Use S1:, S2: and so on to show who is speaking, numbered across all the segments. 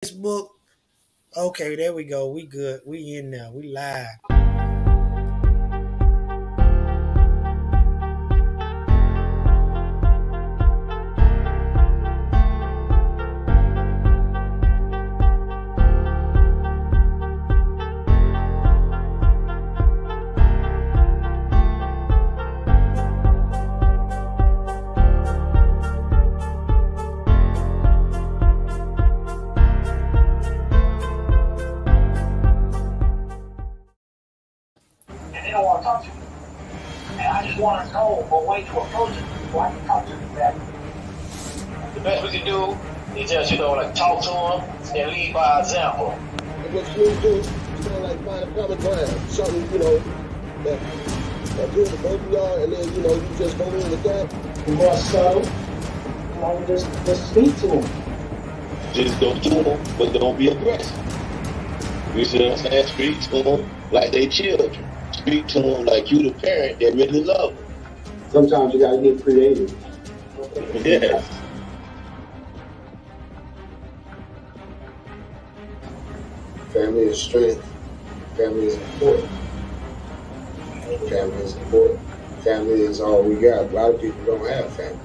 S1: Facebook. Okay, there we go. We good. We in there. We live.
S2: And they don't want to talk to me. And I just want to know a way to approach it before I can talk to them better. The best we can do is just, like talk to them and lead by example.
S3: And what you do, like find a common ground, something, that good to both of y'all, and then, you just go in with that.
S2: The more subtle, just speak to them.
S4: Just go to them, but don't be aggressive. You see what I'm saying? Speak to them like they children. Speak to them like you the parent that really love them.
S5: Sometimes you gotta get creative.
S4: Yes.
S3: Family is strength. Family is important. Family is important. Family is all we got. A lot of people don't have family.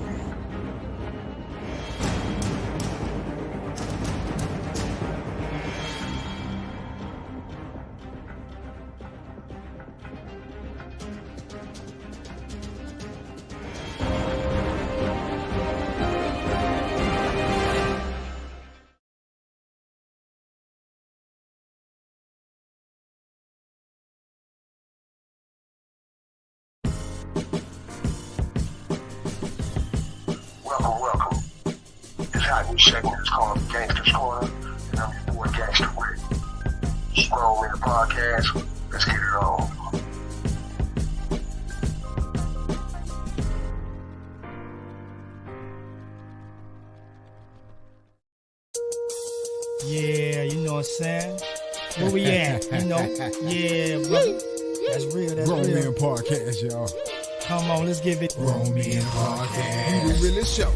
S2: Welcome. This hot new segment is called Gangster's Corner, and I'm your boy Gangster Rick. Scroll in the podcast. Let's get it on.
S1: Yeah, you know what I'm saying? Where we at? Yeah, brother. That's real. That's
S6: Grown
S1: real.
S6: Man Podcast, y'all.
S1: Come on, let's give it.
S6: Grown Man Podcast. We really show.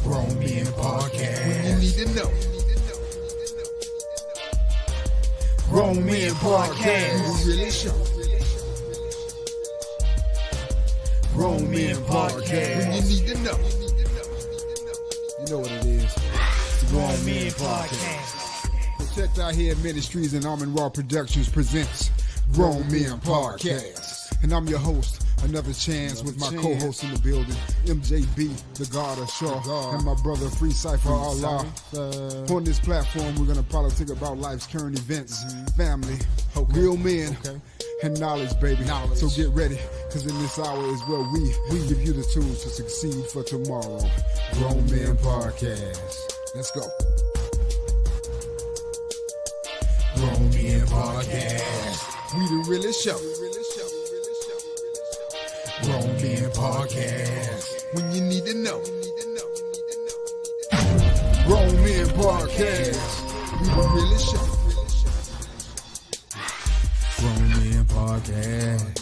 S6: Grown Man Podcast. When you need to know. Grown Man Podcast. We really show. Grown Man Podcast. When you need to know. You know what it is. The Grown Man Podcast. Protect Our Head Ministries and Almond Raw Productions presents Grown Men Podcast. And I'm your host, Another Chance, with my co-host in the building, MJB, the God of Shaw, and my brother Free Cypher Allah. On this platform, we're going to politic about life's current events, family, real men, and knowledge, baby. So get ready, because in this hour is where we give you the tools to succeed for tomorrow. Grown Men Podcast. Let's go. Grown Men Podcast. We the realest show. Grown Men Podcast. When you need to know. Grown Men Podcast. We the realest show. Grown Men Podcast.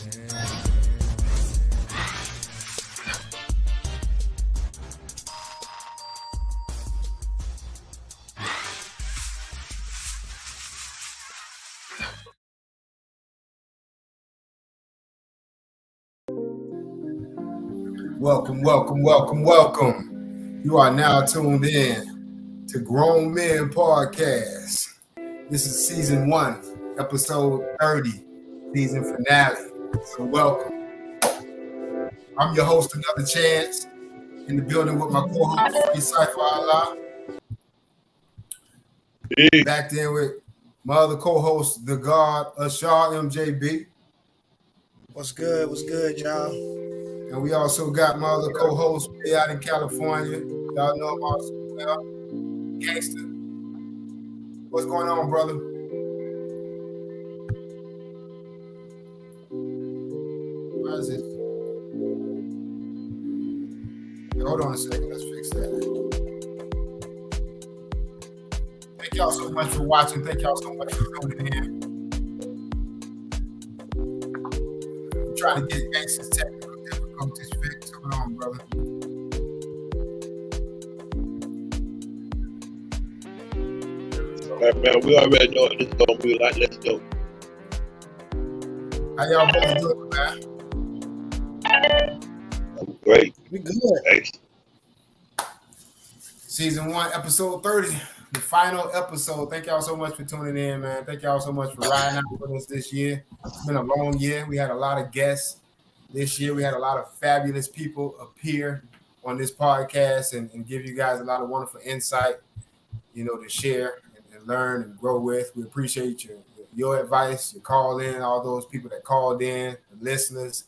S7: Welcome. You are now tuned in to Grown Men Podcast. This is season 1, episode 30, season finale. So welcome. I'm your host, Another Chance, in the building with my co-host, Free Cypher Allah. Back then with my other co-host, the God Ashar MJB.
S1: What's good, y'all?
S7: And we also got my other co-host way out in California. Y'all know him also well. Gangster. What's going on, brother? Why is it? Hey, hold on a second. Let's fix that. Thank y'all so much for watching. Thank y'all so much for tuning in. I'm trying to get Gangster's technical difficulties fixed. Hold on, brother.
S4: Right, man, we already know what this is gonna be like. Let's go.
S7: How y'all both doing, man?
S4: Great.
S1: We good.
S4: Thanks.
S7: Season 1, episode 30, the final episode. Thank y'all so much for tuning in, man. Thank y'all so much for riding out with us this year. It's been a long year. We had a lot of guests this year. We had a lot of fabulous people appear on this podcast and give you guys a lot of wonderful insight, you know, to share and learn and grow with. We appreciate your advice, your call in, all those people that called in, the listeners,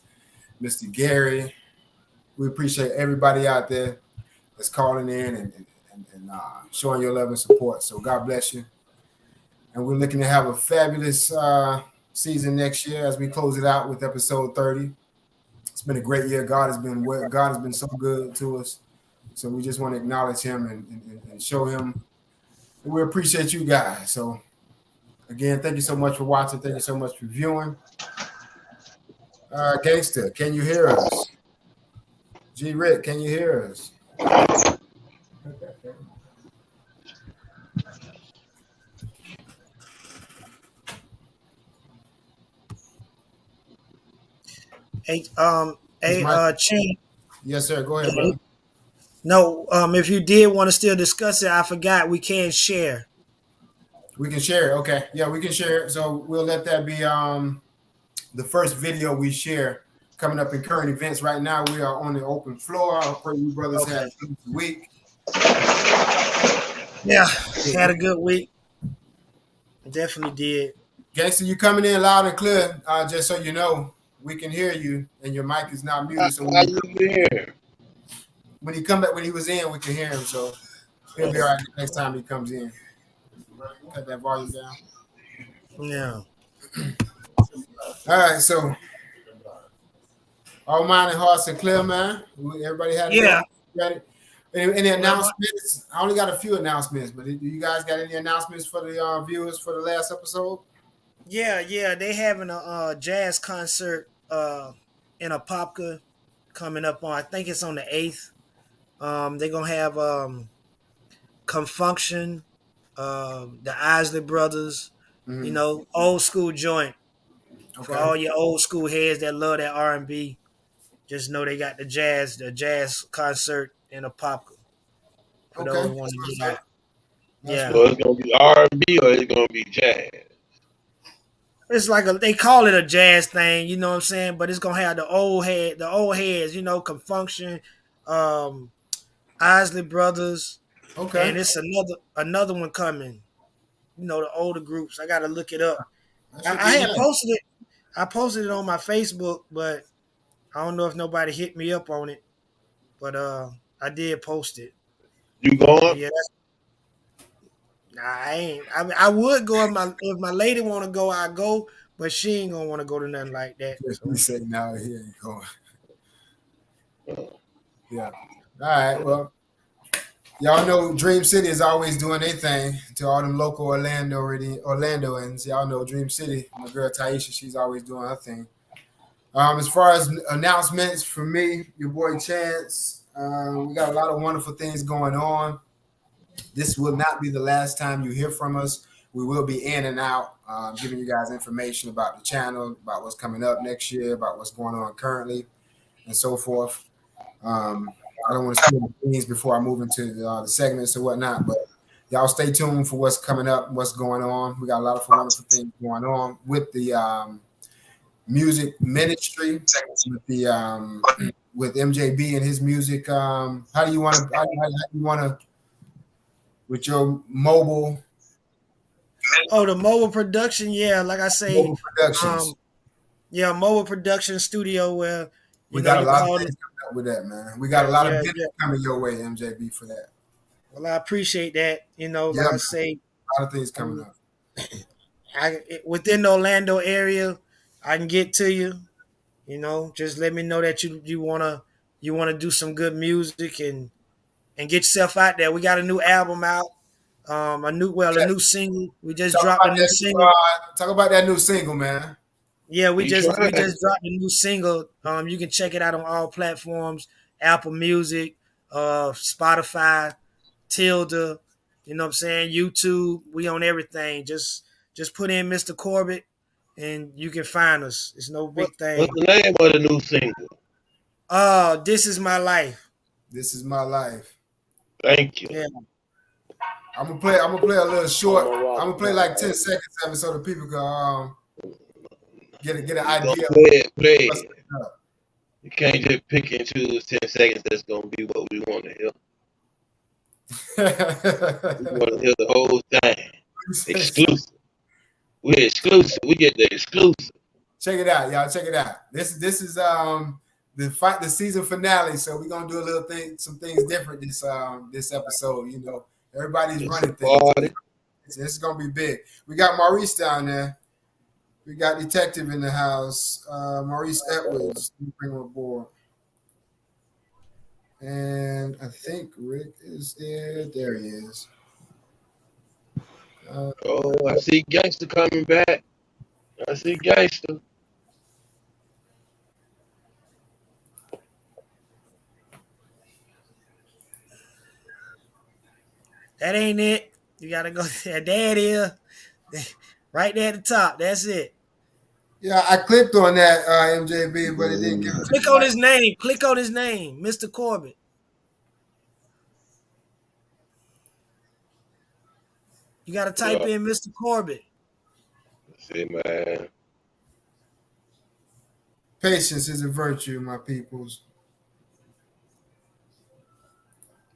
S7: Mr. Gary. We appreciate everybody out there that's calling in and showing your love and support. So God bless you. And we're looking to have a fabulous season next year as we close it out with episode 30. It's been a great year. God has been so good to us. So we just want to acknowledge him and show him that we appreciate you guys. So again, thank you so much for watching. Thank you so much for viewing. Gangster, can you hear us? G. Rick, can you hear us?
S1: Chin.
S7: Yes, sir. Go ahead, brother.
S1: No, if you did want to still discuss it, I forgot we can share.
S7: We can share it. Okay. Yeah, we can share it. So we'll let that be the first video we share coming up in current events. Right now, we are on the open floor. I pray you brothers had a good week.
S1: Yeah, had a good week. Definitely did.
S7: Gangster, you coming in loud and clear. Just so you know, we can hear you, and your mic is not muted. So when he come back, when he was in, we can hear him. So he'll be all right next time he comes in. Cut that volume down.
S1: Yeah.
S7: All right, so all mind and hearts are clear, man. Everybody had ready. Any announcements? I only got a few announcements, but do you guys got any announcements for the viewers for the last episode?
S1: Yeah, they having a jazz concert in Apopka coming up on, I think it's on the 8th. They're gonna have Confunction, the Isley Brothers, you know, old school joint. Okay. For all your old school heads that love that R&B, just know they got the jazz concert in Apopka. For those who want to get out. Yeah.
S4: So it's gonna be R&B or it's gonna be jazz?
S1: It's like they call it a jazz thing, you know what I'm saying? But it's gonna have the old heads, you know, Confunction, Isley Brothers. Okay. And it's another one coming. You know, the older groups. I gotta look it up. I had posted it. I posted it on my Facebook, but I don't know if nobody hit me up on it. But I did post it.
S4: You going?
S1: Yeah. Nah, I ain't. I would go if my lady want to go, I go, but she ain't gonna want to go to nothing like that.
S7: So. You say now he ain't going. Yeah. All right. Well, y'all know Dream City is always doing their thing to all them local Orlandoans. Y'all know Dream City. My girl Taisha, she's always doing her thing. As far as announcements for me, your boy Chance, we got a lot of wonderful things going on. This will not be the last time you hear from us. We will be in and out, giving you guys information about the channel, about what's coming up next year, about what's going on currently, and so forth. I don't want to spill things before I move into the segments or whatnot, but y'all stay tuned for what's coming up, what's going on. We got a lot of wonderful things going on with the music ministry, with MJB and his music. How do you want to with your mobile?
S1: Oh, the mobile production, yeah. Like I say,
S7: mobile productions.
S1: Mobile production studio where
S7: we got a lot of things coming up with that, man. We got a lot of business coming your way, MJB, for that.
S1: Well, I appreciate that. You know, like I say,
S7: a lot of things coming up.
S1: Within the Orlando area, I can get to you. You know, just let me know that you wanna do some good music and get yourself out there. We got a new album out. A new single. We just dropped a new single.
S7: Talk about that new single, man.
S1: Yeah, we just dropped a new single. You can check it out on all platforms: Apple Music, Spotify, Tilda, You know what I'm saying? YouTube, we on everything. Just put in Mr. Corbett and you can find us. It's no big thing.
S4: What's the name of the new single?
S1: This Is My Life.
S7: This Is My Life.
S4: Thank you.
S1: Yeah.
S7: I'm gonna play a little short. I'm gonna play like 10 seconds of it so the people can get an idea.
S4: Play it. You can't just pick and choose 10 seconds. That's gonna be what we want to hear. We want to hear the whole thing. Exclusive. We're exclusive. We get the exclusive.
S7: Check it out, y'all. Check it out. This is the season finale. So we're gonna do some things different this episode. You know, everybody's running things. This is gonna be big. We got Maurice down there. We got Detective in the house. Maurice Edwards. We bring him aboard. And I think Rick is there. There he is.
S4: I see Gangster coming back. I see Gangster.
S1: That ain't it. You gotta go there. There it is. Right there at the top. That's it.
S7: Yeah, I clicked on that MJB, but it didn't give it.
S1: Click on his name. Click on his name, Mr. Corbett. You gotta type in Mr. Corbett.
S4: See, man.
S7: Patience is a virtue, my peoples.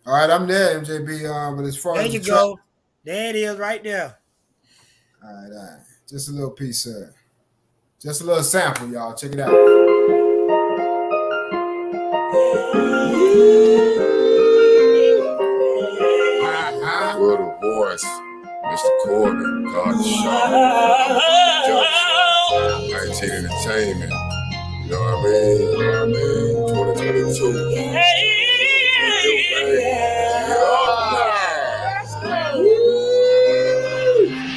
S7: All right, I'm there, MJB. But as far
S1: There
S7: as
S1: you go. There it is, right there.
S7: All right. Just a little piece of it. Just a little sample, y'all. Check it out.
S8: For the voice, Mr. Corbett, God Shaw, 19 Entertainment. You know what I mean? 2022.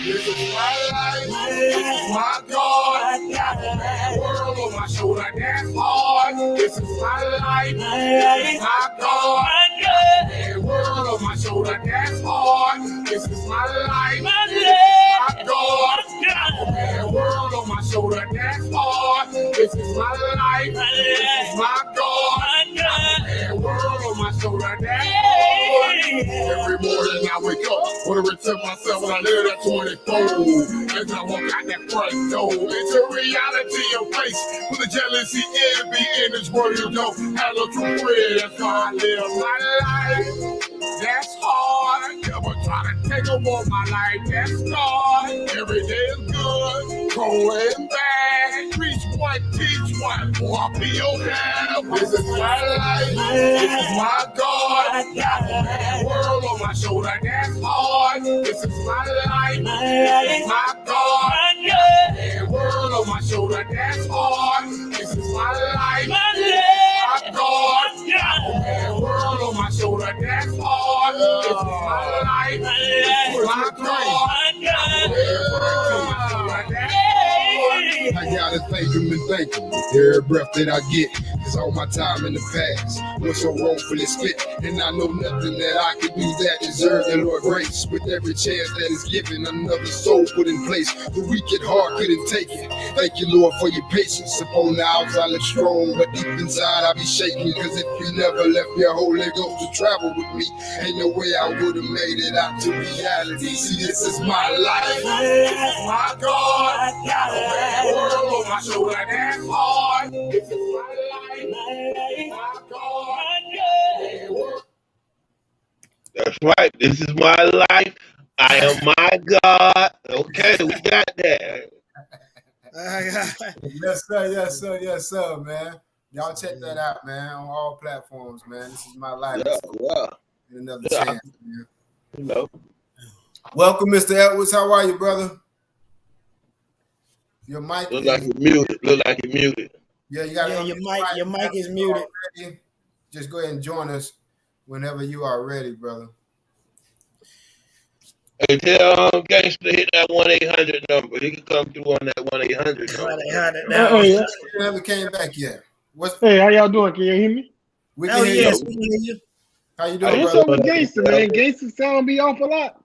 S8: This is my life. My God. World on my shoulder, that's hard. This is my life. My God. World on my shoulder, that's hard. This is my life. My God. World on my shoulder, that's hard. This is my life. This is my God. World on my shoulder, that's hard. Every morning I wake up, want to return myself when I live at 24. As I walk out that front door, it's a reality of face. For the jealousy, envy, in this world you don't have no true friend. That's how I live my life. That's hard. Never try to take over my life. That's hard. Every day is good. Going back. Preach one, teach one. Walk me your path. This is my life. This is my God. World on my shoulder. That's hard. This is my life. My God. World on my shoulder. That's hard. This is my life. My God. World on my shoulder. That's hard. This is my life. My God. I gotta thank him and thank him. Every breath that I get is all my time in the past. Was so wrongfully spit, and I know nothing that I can do that deserves the Lord grace. With every chance that is given, another soul put in place. The weak at heart couldn't take it. Thank you, Lord, for your patience. Upon the outside I look strong, but deep inside I be shaking. Cause if you never left your Holy Ghost to travel with me, ain't no way I would have made it out to reality. See, this is my life. My God. World on my shoulder, that's hard. This is my life. My God.
S4: That's right. This is my life. I am my God. Okay, we got that.
S7: Yes, sir, man. Y'all check that out, man, on all platforms, man. This is my life.
S4: Yeah.
S7: Another chance, man.
S4: You know.
S7: Welcome, Mr. Edwards. How are you, brother? Your mic
S4: look like you're muted.
S7: Yeah, you got
S1: your mic is muted.
S7: Already. Just go ahead and join us whenever you are ready, brother.
S4: Hey, tell Gangster to hit that 1-800 number. He can come through on that 1-800 number.
S7: He never came back yet.
S5: Hey, how y'all doing? Can you hear me?
S7: We can hear you.
S1: We can hear you.
S7: How you doing,
S5: What's
S7: brother?
S5: up with Gangster, man? Gangster sound be off a lot.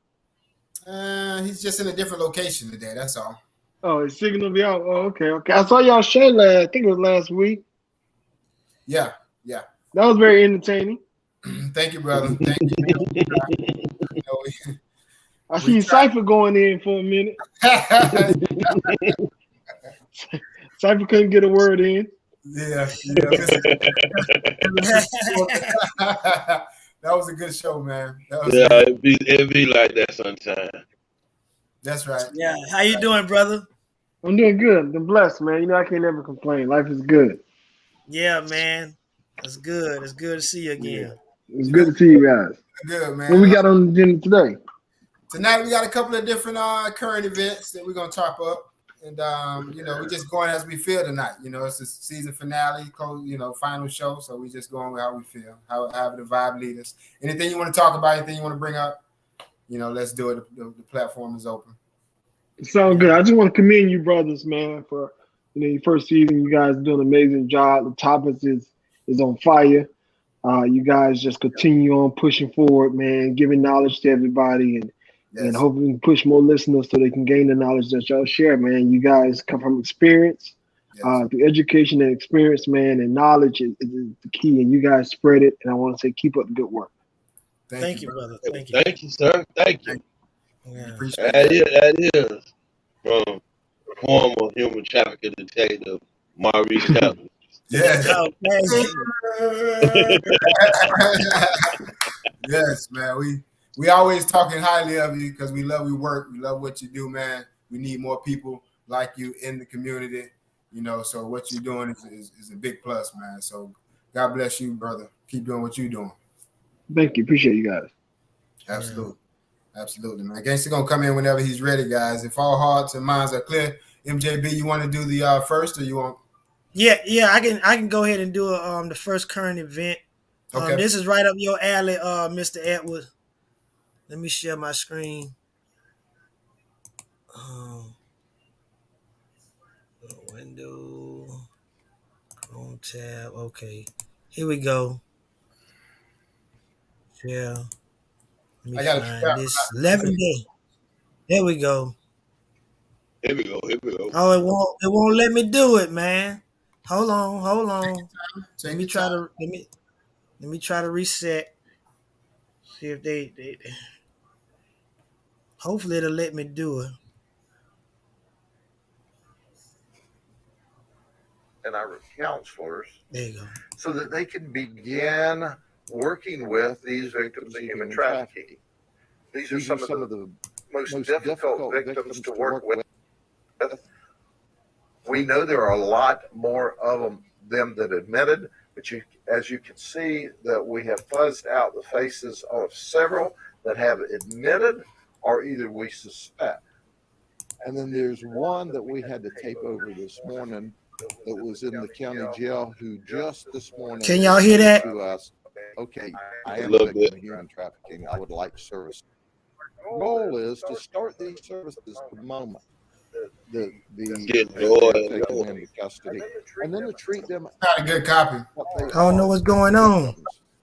S7: He's just in a different location today. That's all.
S5: Oh, his signal be out. Oh, okay. I saw y'all show I think it was last week.
S7: Yeah.
S5: That was very entertaining.
S7: Thank you, brother. Thank you.
S5: I seen Cypher going in for a minute. Cypher couldn't get a word in.
S7: Yeah. That was a good show, man.
S4: It'd be like that sometime.
S7: That's right.
S1: Yeah. How you doing, brother?
S5: I'm doing good. I'm blessed, man. You know I can't ever complain. Life is good.
S1: Yeah, man. That's good. It's good to see you again.
S5: It's good to see you guys.
S7: Good, man.
S5: What we got on the agenda today?
S7: Tonight we got a couple of different current events that we're gonna chop up, and we're just going as we feel tonight. It's the season finale, final show, so we just going with how we feel, however the vibe leads us. Anything you want to talk about, anything you want to bring up, let's do it. The platform is open.
S5: Sound good. I just want to commend you, brothers, man, for your first season. You guys doing an amazing job. The topics is on fire. You guys just continue on pushing forward, man, giving knowledge to everybody, and hopefully we can push more listeners so they can gain the knowledge that y'all share, man. You guys come from experience, through education and experience, man, and knowledge is the key, and you guys spread it. And I want to say, keep up the good work.
S1: Thank you, brother. Thank you.
S4: Thank you, sir. Thank you.
S1: Yeah.
S4: That is from former human trafficking detective Maurice Campbell.
S7: Yes.
S1: Oh,
S7: Yes, man. We always talking highly of you because we love your work. We love what you do, man. We need more people like you in the community. So what you're doing is a big plus, man. So God bless you, brother. Keep doing what you're doing.
S5: Thank you. Appreciate you guys.
S7: Absolutely. Absolutely, man. Gangsta gonna come in whenever he's ready, guys. If all hearts and minds are clear, MJB, you want to do the first, or you want?
S1: Yeah. I can go ahead and do the first current event.
S7: Okay.
S1: This is right up your alley, Mr. Edward. Let me share my screen. Window, Chrome tab. Okay, here we go. Yeah. Let me find this 11 day. There we go.
S4: Here we go.
S1: Oh, it won't let me do it, man. Hold on. Let me try to reset. See if they hopefully it'll let me do it.
S9: And our counselors,
S1: there you go,
S9: so that they can begin working with these victims of human trafficking. These are some of the most difficult victims to work with. We know there are a lot more of them that admitted, but as you can see, that we have fuzzed out the faces of several that have admitted, or either we suspect.
S10: And then there's one that we had to tape over this morning that was in the county jail, who just this morning.
S1: Can y'all hear that?
S10: To us, okay, I am a victim of human trafficking. I would like service. The goal is to start these services the moment the taken into custody, and then to treat them.
S7: Not a good copy.
S1: I don't know what's going on.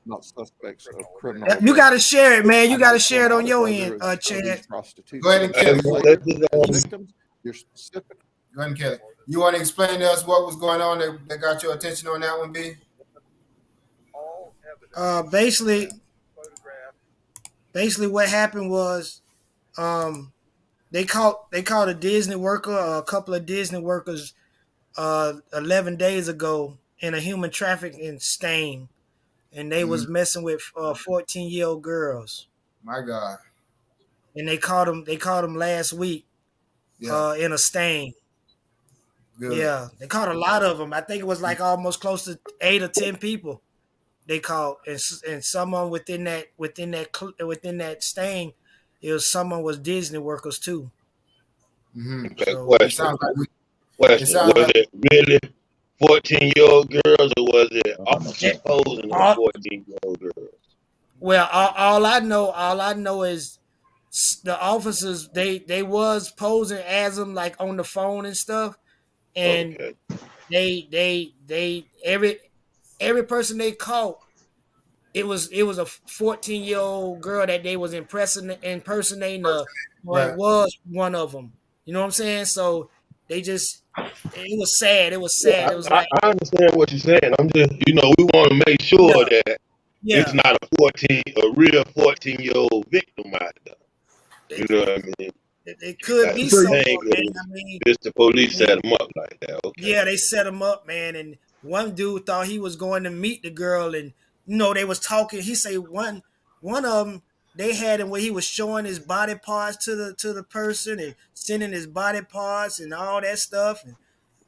S10: Not suspects of criminal.
S1: You got to share it, man. You got to share it on your end, Chad.
S7: Go ahead and kill it.
S10: Victims, you're specific.
S7: Go ahead and kill it. You want to explain to us what was going on that got your attention on that one, B?
S1: Basically what happened was they caught a Disney worker, a couple of Disney workers 11 days ago in a human trafficking sting, and they was messing with 14-year-old girls.
S7: My God.
S1: And they caught them last week in a sting. Good. Yeah, they caught a lot of them. I think it was like almost close to 8 or 10 people they caught, and someone within that sting, it was someone was Disney workers too.
S7: Mm-hmm.
S1: So,
S4: Question. Was it really 14-year-old girls, or was it officers posing as 14-year-old girls?
S1: Well, all I know is the officers they was posing as them, like on the phone and stuff. And they every person they caught it was a 14-year-old girl that they was impersonating. Well,
S7: Right.
S1: it was one of them. You know what I'm saying? So they just, it was sad. It was
S4: Yeah,
S1: sad. It was like,
S4: I understand what you're saying. I'm just, we want to make sure
S1: yeah,
S4: that
S1: yeah.
S4: it's not a real 14-year-old victim out there. You know what I mean?
S1: It could be
S5: So
S1: someone,
S4: Thing
S1: man.
S4: is,
S1: I mean,
S4: it's the police set them up like that. Okay.
S1: yeah, they set him up, man. And one dude thought he was going to meet the girl, and they was talking. He say one of them, they had him where he was showing his body parts to the person and sending his body parts and all that stuff.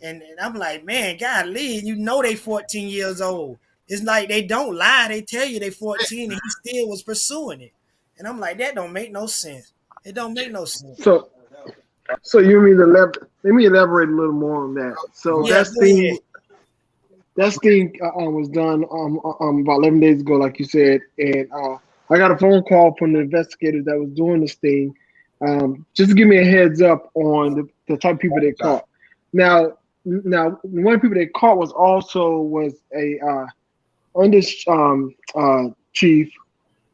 S1: And I'm like, man, golly, they 14 years old. It's like they don't lie. They tell you they 14 and he still was pursuing it. And I'm like, that don't make no sense. It don't make no sense.
S5: So you mean let me elaborate a little more on that. So
S1: Yeah,
S5: that
S1: go ahead.
S5: sting was done about 11 days ago, like you said, and I got a phone call from the investigators that was doing the sting, just to give me a heads up on the type of people they caught. Now, one of the people they caught was a under chief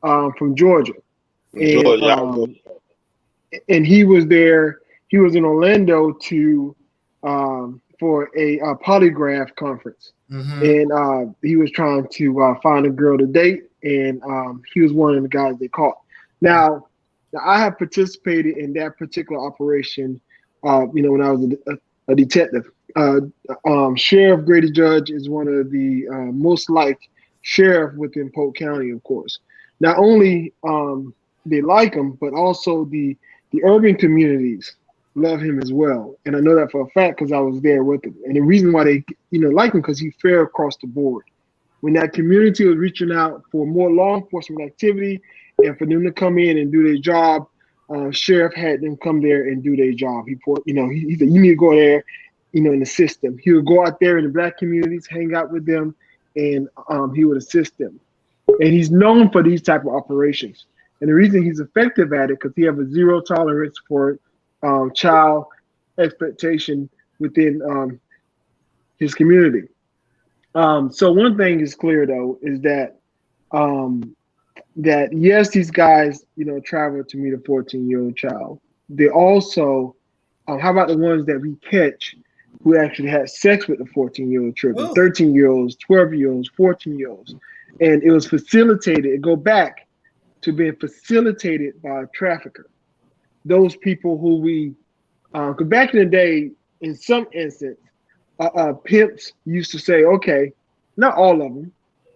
S5: from Georgia, and he was there. He was in Orlando for a polygraph conference, and he was trying to find a girl to date, and he was one of the guys they caught. Now I have participated in that particular operation, when I was a detective. Sheriff Grady Judge is one of the most liked sheriff within Polk County, of course. Not only they like him, but also the urban communities love him as well. And I know that for a fact because I was there with him. And the reason why they like him because he's fair across the board. When that community was reaching out for more law enforcement activity and for them to come in and do their job, sheriff had them come there and do their job. He said, you need to go there, in the system. He would go out there in the black communities, hang out with them, and he would assist them. And he's known for these type of operations. And the reason he's effective at it because he has a zero tolerance for child exploitation within his community. So one thing is clear though is that that yes, these guys travel to meet a 14-year-old child. They also, how about the ones that we catch who actually had sex with the 14-year-old children, 13-year-olds, 12-year-olds, 14-year-olds, and it was facilitated. It go back to being facilitated by a trafficker. Those people who because back in the day, in some instance, pimps used to say, okay, not all of them,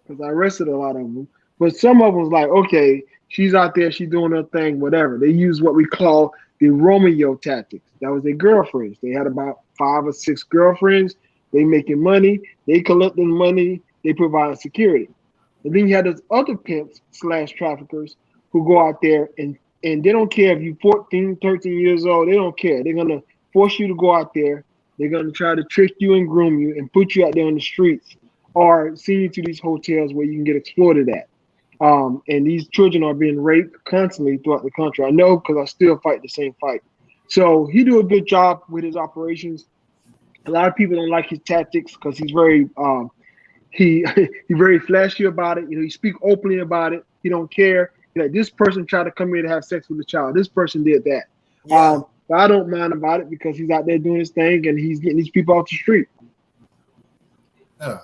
S5: because I arrested a lot of them, but some of them was like, okay, she's out there, she's doing her thing, whatever. They use what we call the Romeo tactics. That was their girlfriends. They had about 5 or 6 girlfriends. They making money. They collecting money. They provide security. And then you had those other pimps / traffickers who go out there and they don't care if you're 14, 13 years old. They don't care. They're going to force you to go out there. They're going to try to trick you and groom you and put you out there on the streets or send you to these hotels where you can get exploited at. And these children are being raped constantly throughout the country. I know because I still fight the same fight. So he do a good job with his operations. A lot of people don't like his tactics because he's very he's very flashy about it. He speak openly about it. He don't care. Like this person tried to come here to have sex with a child. This person did that.
S1: Yeah.
S5: But I don't mind about it because he's out there doing his thing and he's getting these people off the street.
S7: Yeah.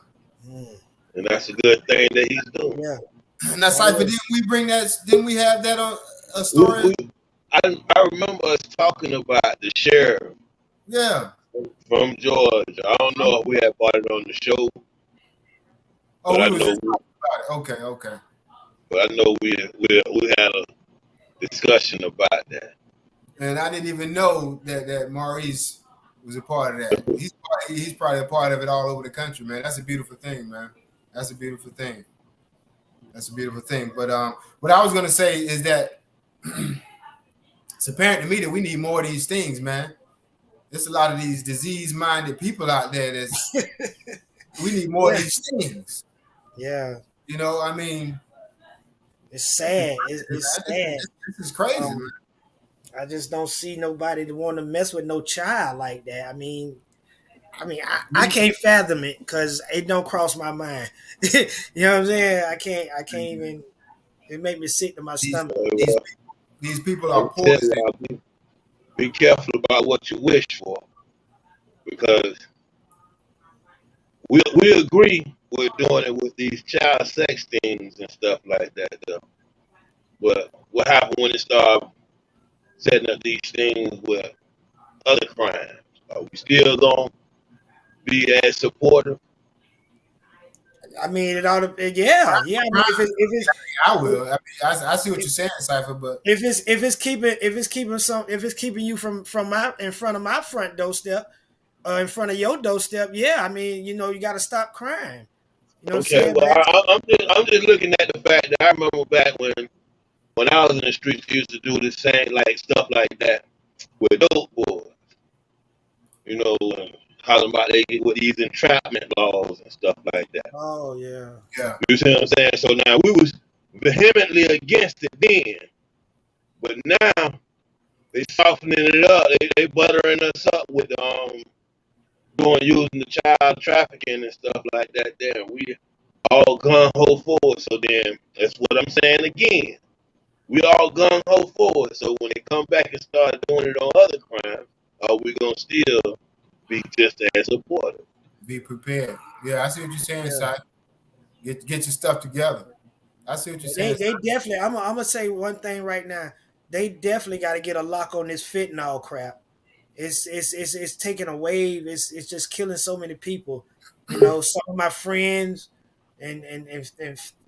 S4: And that's a good thing that he's doing.
S1: Yeah.
S7: Now, Cypher, didn't we have that on a story?
S4: I remember us talking about the sheriff.
S7: Yeah.
S4: From Georgia. I don't know if we had brought it on the show.
S7: Oh,
S4: but
S7: we was just talking about it. Okay.
S4: But I know we had a discussion about that.
S7: And I didn't even know that Maurice was a part of that. He's probably a part of it all over the country, man. That's a beautiful thing, man. That's a beautiful thing. But what I was gonna say is that it's apparent to me that we need more of these things, man. There's a lot of these disease-minded people out there we need more of these things.
S1: Yeah.
S7: I mean,
S1: it's sad. It's sad.
S7: This is crazy, man.
S1: I just don't see nobody to want to mess with no child like that. I mean, I mean, I can't fathom it because it don't cross my mind. You know what I'm saying? I can't even. It make me sick to my stomach.
S7: These people are poison.
S4: Be careful about what you wish for, because we agree with doing it with these child sex things and stuff like that, though. But what happened when it started setting up these things with other crimes? Are we still gonna be as supportive?
S1: I mean, it ought to. Yeah. I mean, if it's
S7: I will. I mean, I see what you're saying, Cypher. But
S1: if it's keeping you from my in front of my front doorstep, in front of your doorstep, yeah. I mean, you got to stop crime. You know
S4: Okay,
S1: what I'm saying?
S4: well, I'm just looking at the fact that I remember back when I was in the streets, we used to do the same stuff like that with dope boys. Talking about they get with these entrapment laws and stuff like that.
S1: Oh yeah.
S4: You see what I'm saying? So now we was vehemently against it then, but now they softening it up. They buttering us up with using the child trafficking and stuff like that. There, we all gung ho forward. So then that's what I'm saying again. We all gung ho forward. So when they come back and start doing it on other crimes, are we gonna still be just as supportive?
S7: Be prepared. Yeah, I see what you're saying, Si. Get your stuff together. I see what you're saying.
S1: They definitely. I'm gonna say one thing right now. They definitely got to get a lock on this fentanyl crap. It's taking a wave. It's just killing so many people. Some of my friends and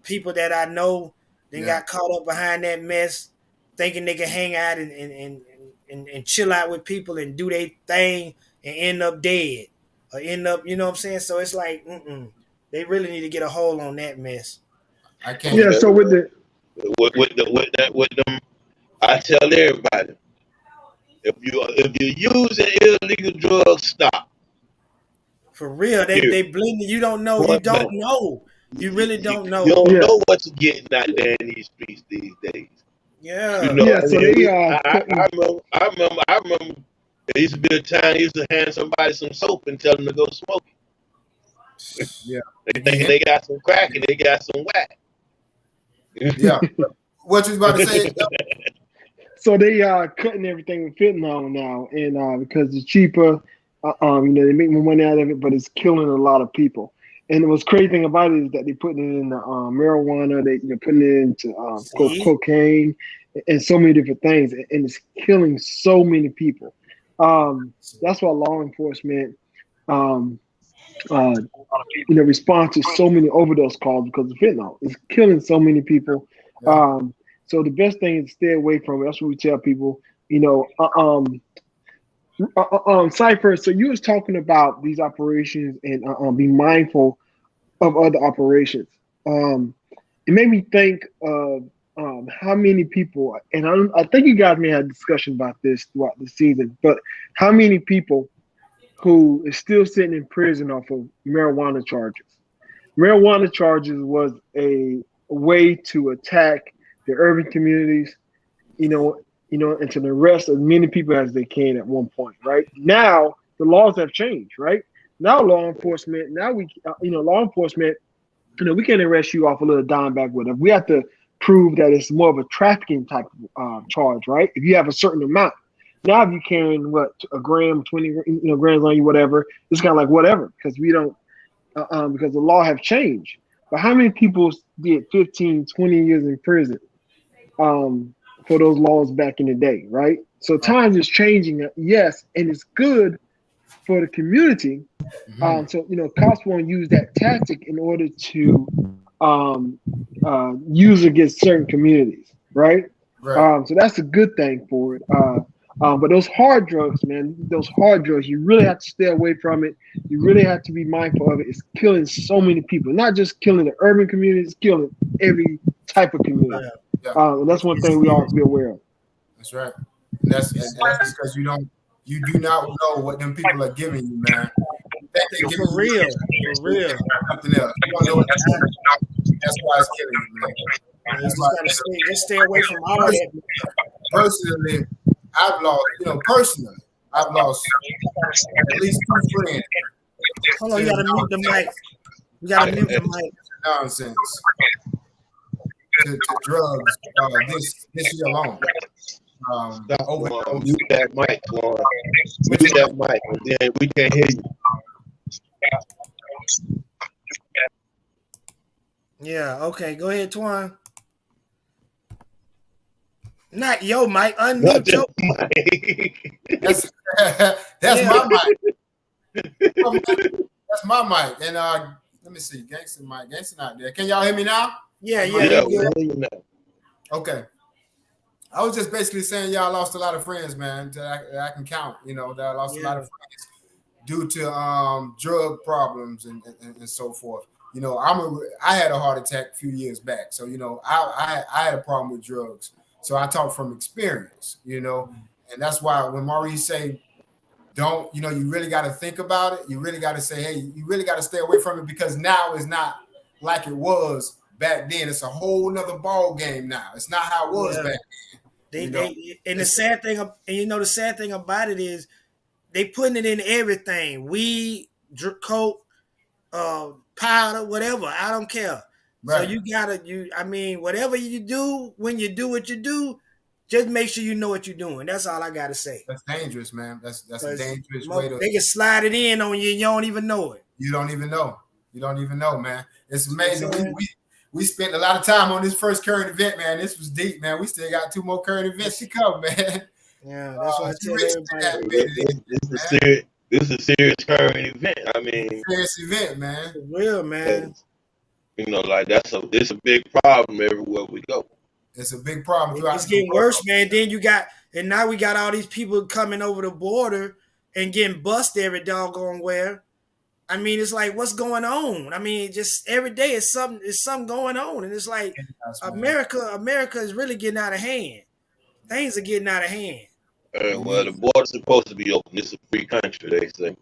S1: people that I know, they got caught up behind that mess, thinking they can hang out and chill out with people and do their thing and end up dead or end up, you know what I'm saying? So it's like, they really need to get a hold on that mess.
S5: I can't. Yeah. So with them,
S4: I tell everybody, if you're using illegal drugs, stop.
S1: For real, they blend. You don't know. You don't know. You really don't know.
S4: You don't know what you're getting out there in these streets these days.
S1: Yeah.
S5: So
S4: I remember. There used to be a time they used to hand somebody some soap and tell them to go smoke it.
S7: Yeah.
S4: They thinking they got some crack and they got some whack.
S7: Yeah. What you was about to say?
S5: So they are cutting everything with fentanyl now, and because it's cheaper, they make more money out of it, but it's killing a lot of people. And the most crazy thing about it is that they're putting it in the marijuana, they're putting it into cocaine, and so many different things, and it's killing so many people. That's why law enforcement, responds to so many overdose calls because of fentanyl. It's killing so many people. So the best thing is to stay away from it. That's what we tell people. Cypher. So you was talking about these operations and be mindful of other operations. It made me think of how many people, and I think you guys may have a discussion about this throughout the season, but how many people who is still sitting in prison off of marijuana charges. Marijuana charges was a way to attack the urban communities, and to arrest as many people as they can at one point, right? Now the laws have changed, right? Now law enforcement, we can arrest you off a little dime bag with it. We have to prove that it's more of a trafficking type of charge, right? If you have a certain amount. Now if you're carrying a gram, 20 grams on you, whatever, it's kind of like whatever, because we don't, because the law have changed. But how many people did 15, 20 years in prison for those laws back in the day, right? So times is changing, yes, and it's good for the community. So cops won't use that tactic in order to use against certain communities, right? So that's a good thing for it. But those hard drugs, man, you really have to stay away from it. You really have to be mindful of it. It's killing so many people, not just killing the urban community, it's killing every type of community. And that's one thing we all have to be aware of.
S7: That's right. And that's because you do not know what them people are giving you, man.
S1: For real.
S7: Something else. You don't know what that's why it's killing you, man.
S1: Just stay away from all that.
S7: Personally, I've lost at least 2 friends
S1: Hold on, you gotta mute the mic. You gotta mute the mic.
S7: Nonsense. To drugs this year alone.
S4: Mute that mic, Lord. Mute that mic. Then we can't hear you.
S1: Yeah, okay. Go ahead, Twan. Not yo mic. Unmute your
S7: mic. That's my mic. That's my mic. And let me see. Gangster mic. Gangster not there. Can y'all hear me now?
S1: Yeah.
S7: Okay. I was just basically saying y'all lost a lot of friends, man, that I can count, that I lost a lot of friends due to drug problems and so forth. I had a heart attack a few years back. So, I had a problem with drugs. So I talk from experience, and that's why when Maurice say, don't, you really got to think about it. You really got to say, hey, you really got to stay away from it because now it's not like it was back then. It's a whole nother ball game now. It's not how it was back then.
S1: The sad thing about it is they putting it in everything. Weed, coke, powder, whatever. I don't care. Right. So whatever you do, when you do what you do, just make sure you know what you're doing. That's all I got to say.
S7: That's dangerous, man. That's a dangerous way to.
S1: They can slide it in on you and you don't even know it.
S7: You don't even know, man. It's amazing. We spent a lot of time on this first current event, man. This was deep, man. We still got 2 more current events to come, man.
S1: Yeah, that's what I tell
S4: everybody. This is a serious current event. I mean,
S7: serious event, man.
S1: For real, man.
S4: It's a big problem everywhere we go.
S7: It's a big problem.
S1: It's getting worse, man. Then now we got all these people coming over the border and getting busted every doggone where. I mean, it's like, what's going on? I mean, just every day it's something going on. And it's like America is really getting out of hand. Things are getting out of hand.
S4: Well, the border's supposed to be open. It's a free country, they say.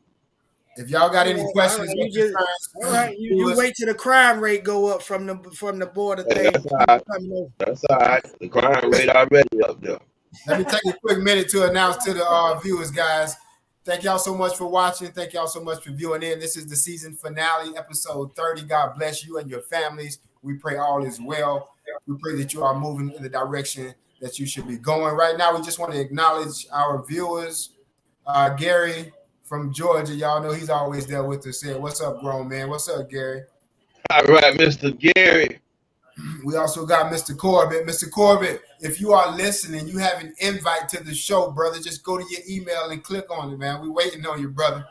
S7: If y'all got any questions,
S1: you wait till the crime rate go up from the border thing.
S4: That's all right. The crime rate already up there.
S7: Let me take a quick minute to announce to the viewers, guys. Thank y'all so much for watching. Thank y'all so much for viewing in. This is the season finale, episode 30. God bless you and your families. We pray all is well. We pray that you are moving in the direction that you should be going. Right now, we just want to acknowledge our viewers. Gary from Georgia, y'all know he's always there with us. Saying, what's up, grown man? What's up, Gary?
S4: All right, Mr. Gary.
S7: We also got Mr. Corbett. Mr. Corbett, if you are listening, you have an invite to the show, brother. Just go to your email and click on it, man. We're waiting on you, brother.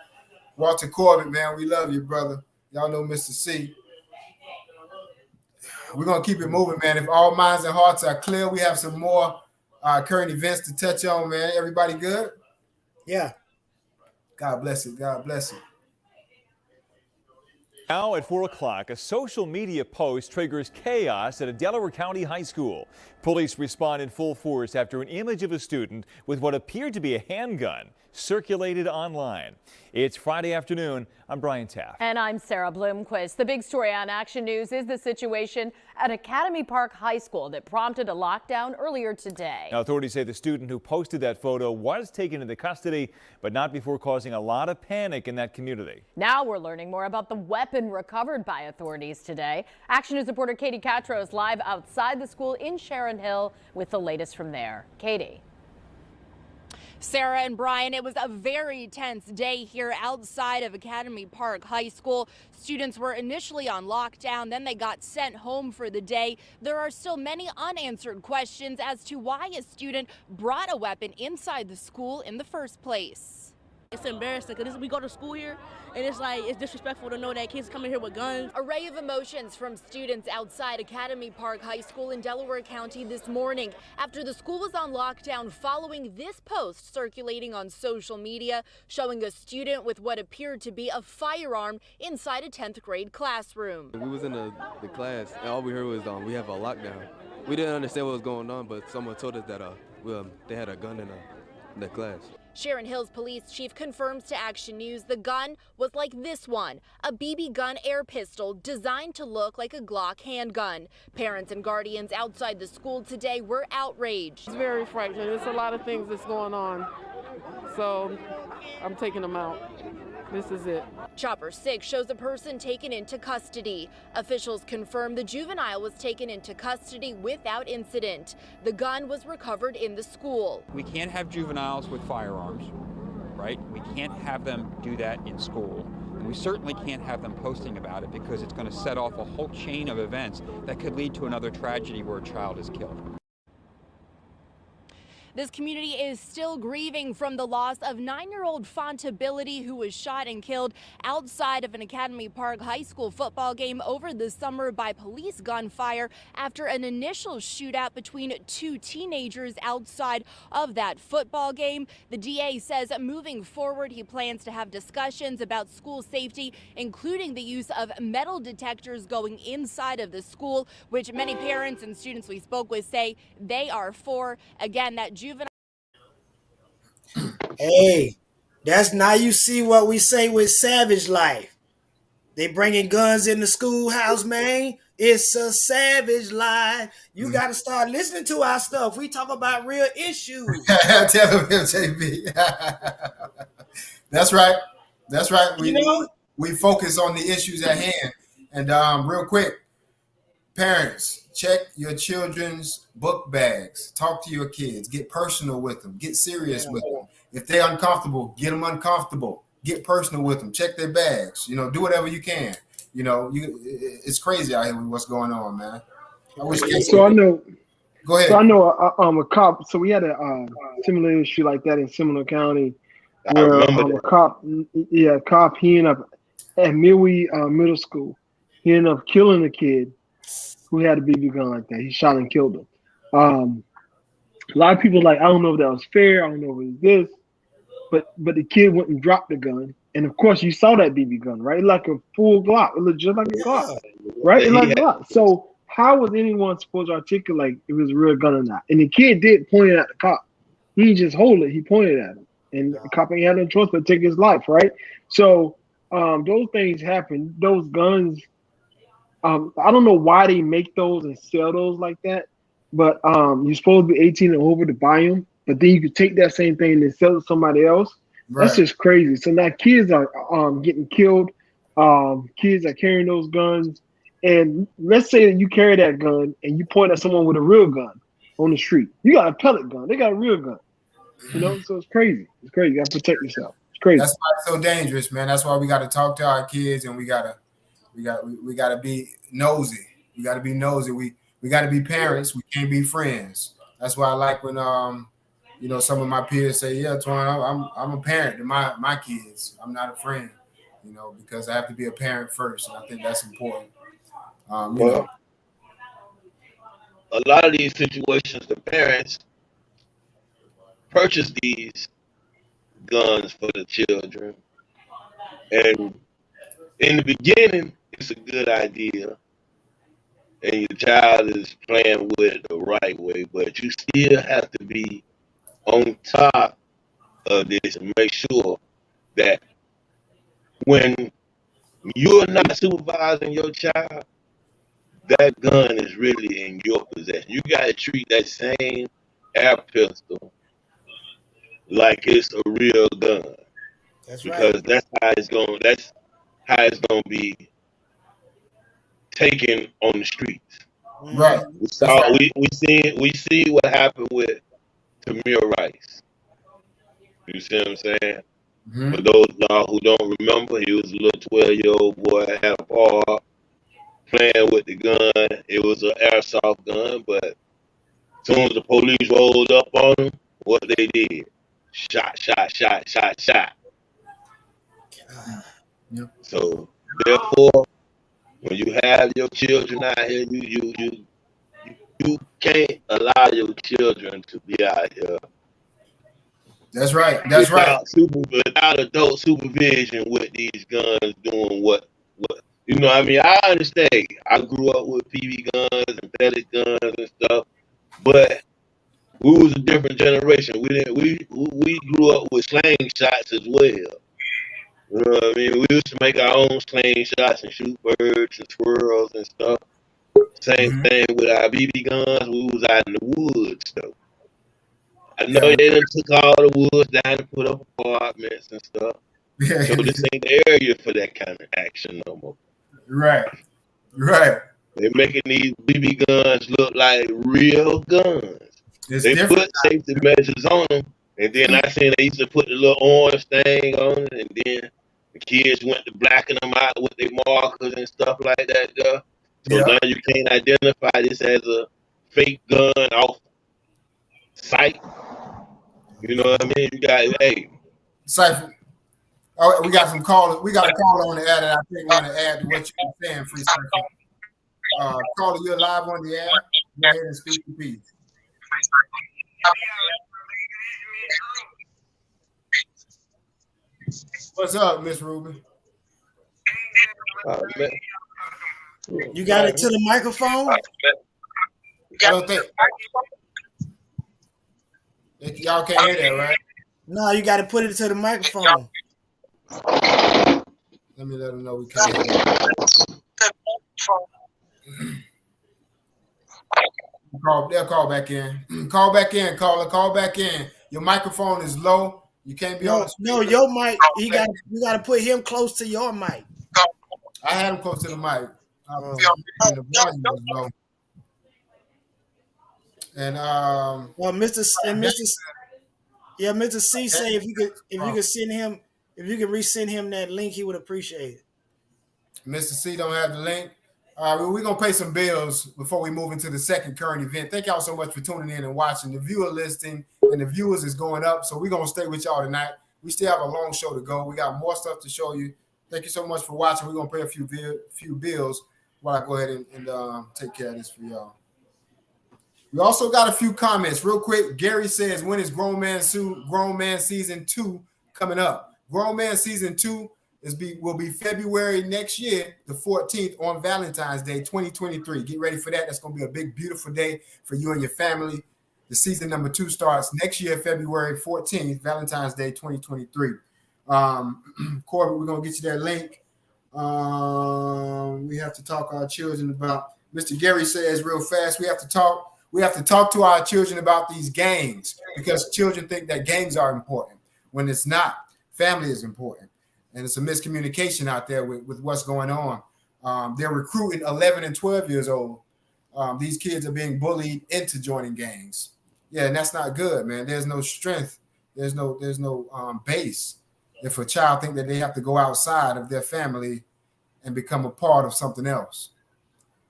S7: Walter Corbett, man, we love you, brother. Y'all know Mr. C. We're going to keep it moving, man. If all minds and hearts are clear, we have some more current events to touch on, man. Everybody good?
S1: Yeah.
S7: God bless it. God bless it.
S11: Now at 4 o'clock, a social media post triggers chaos at a Delaware County high school. Police respond in full force after an image of a student with what appeared to be a handgun circulated online. It's Friday afternoon. I'm Brian Taft.
S12: And I'm Sarah Bloomquist. The big story on Action News is the situation at Academy Park High School that prompted a lockdown earlier today.
S11: Now, authorities say the student who posted that photo was taken into custody, but not before causing a lot of panic in that community.
S12: Now we're learning more about the weapon recovered by authorities today. Action News reporter Katie Catro is live outside the school in Sharon Hill with the latest from there. Katie.
S13: Sarah and Brian, it was a very tense day here outside of Academy Park High School. Students were initially on lockdown, then they got sent home for the day. There are still many unanswered questions as to why a student brought a weapon inside the school in the first place.
S14: It's embarrassing because we go to school here and it's disrespectful to know that kids coming here with guns.
S13: Array of emotions from students outside Academy Park High School in Delaware County this morning after the school was on lockdown following this post circulating on social media showing a student with what appeared to be a firearm inside a 10th grade classroom.
S15: We was in the class and all we heard was we have a lockdown. We didn't understand what was going on, but someone told us that they had a gun in the class.
S13: Sharon Hill's police chief confirms to Action News the gun was like this one, a BB gun air pistol designed to look like a Glock handgun. Parents and guardians outside the school today were outraged.
S16: It's very frightening. There's a lot of things that's going on, so I'm taking them out.
S14: This is it.
S13: Chopper 6 shows a person taken into custody. Officials confirm the juvenile was taken into custody without incident. The gun was recovered in the school.
S16: We can't have juveniles with firearms, right? We can't have them do that in school. And we certainly can't have them posting about it because it's going to set off a whole chain of events that could lead to another tragedy where a child is killed.
S13: This community is still grieving from the loss of 9-year-old Fontability, who was shot and killed outside of an Academy Park High School football game over the summer by police gunfire after an initial shootout between two teenagers outside of that football game. The DA says moving forward, he plans to have discussions about school safety, including the use of metal detectors going inside of the school, which many parents and students we spoke with say they are for. Again, that juvenile.
S1: Hey, that's now you see what we say with Savage Life. They bringing guns in the schoolhouse, man. It's a savage life. You got to start listening to our stuff. We talk about real issues.
S7: Tell him, JB. That's right. That's right. We focus on the issues at hand. And real quick, parents, check your children's book bags. Talk to your kids. Get personal with them. Get serious with them. If they're uncomfortable, get them uncomfortable. Get personal with them. Check their bags. You know, do whatever you can. You know, it's crazy out here with what's going on, man.
S5: So I know.
S7: Go ahead.
S5: So I know a cop. So we had a similar issue like that in Seminole County, where a cop. He ended up at Millwee Middle School. He ended up killing a kid who had a BB gun like that. He shot and killed him. A lot of people are like, I don't know if that was fair. I don't know if it was this. But the kid went and dropped the gun. And of course, you saw that BB gun, right? Like a full Glock. It looked just like a Glock, right? It like a Glock. So how was anyone supposed to articulate if it was a real gun or not? And the kid did point it at the cop. He didn't just hold it. He pointed at him. And the cop ain't had no choice but to take his life, right? So those things happen. Those guns, I don't know why they make those and sell those like that. But you're supposed to be 18 and over to buy them. But then you could take that same thing and sell it to somebody else. Right. That's just crazy. So now kids are getting killed. Kids are carrying those guns. And let's say that you carry that gun and you point at someone with a real gun on the street. You got a pellet gun. They got a real gun. You know, so it's crazy. It's crazy. You got to protect yourself. It's crazy.
S7: That's why it's so dangerous, man. That's why we got to talk to our kids and we gotta be nosy. We got to be nosy. We got to be parents. We can't be friends. That's why I like when you know, some of my peers say, "Yeah, Twan, I'm a parent to my kids. I'm not a friend." You know, because I have to be a parent first, and I think that's important. You know,
S4: a lot of these situations, the parents purchase these guns for the children, and in the beginning, it's a good idea. And your child is playing with it the right way, but you still have to be on top of this and make sure that when you're not supervising your child, that gun is really in your possession. You got to treat that same air pistol like it's a real gun.
S1: That's
S4: because
S1: right.
S4: That's how it's gonna be taken on the streets.
S7: Right.
S4: We see what happened with Tamir Rice. You see what I'm saying?
S7: Mm-hmm.
S4: For those who don't remember, he was a little 12-year-old boy, had a ball, playing with the gun. It was an airsoft gun, but as soon as the police rolled up on him, what they did? Shot.
S7: Yep.
S4: So therefore, when you have your children out here, you can't allow your children to be out here.
S7: That's right. That's right.
S4: Without adult supervision with these guns doing what you know. I mean, I understand. I grew up with PB guns and pellet guns and stuff, but we was a different generation. We grew up with slingshots as well. You know what I mean? We used to make our own slingshots and shoot birds and squirrels and stuff. Same thing with our BB guns. We was out in the woods though. I know they done took all the woods down and put up apartments and stuff. So this ain't the area for that kind of action no more.
S7: Right.
S4: They're making these BB guns look like real guns. They put safety measures on them, and then I seen they used to put the little orange thing on it, and then the kids went to blacking them out with their markers and stuff like that. So now you can't identify this as a fake gun off sight. You know what I mean? You got,
S7: Cypher. Oh, we got some callers. We got a caller on the air that I think want to add to what you were saying, Free Cypher. Caller, you're live on the air. Go ahead and speak to peace. What's up, Miss Ruby?
S1: You got it to the microphone?
S7: I don't think y'all can't hear that, right?
S1: No, you got to put it to the microphone.
S7: Let me let them know we can't hear They'll call back in. Call back in, caller. Call back in. Your microphone is low. You can't be on.
S1: No, your mic. You got to put him close to your mic.
S7: I had him close to the mic. The volume was low. And
S1: well, Mr. C say if you could send him, if you could resend him that link, he would appreciate it.
S7: Mr. C don't have the link. We're gonna pay some bills before we move into the second current event. Thank y'all so much for tuning in and watching. The viewer listing and the viewers is going up, so we're gonna stay with y'all tonight. We still have a long show to go. We got more stuff to show you. Thank you so much for watching. We're gonna pay a few bills while I go ahead and take care of this for y'all. We also got a few comments real quick. Gary says, when is Grown Man Season 2 coming up? Grown Man Season 2 will be February next year, the 14th, on Valentine's Day 2023. Get ready for that. That's going to be a big, beautiful day for you and your family. The season number 2 starts next year, February 14th, Valentine's Day 2023. Corbett, we're going to get you that link. We have to talk to our children about, Mr. Gary says real fast, we have to talk to our children about these gangs, because children think that gangs are important when it's not. Family is important. And it's a miscommunication out there with what's going on. They're recruiting 11 and 12 years old. These kids are being bullied into joining gangs. Yeah, and that's not good, man. There's no strength. There's no base. If a child think that they have to go outside of their family and become a part of something else.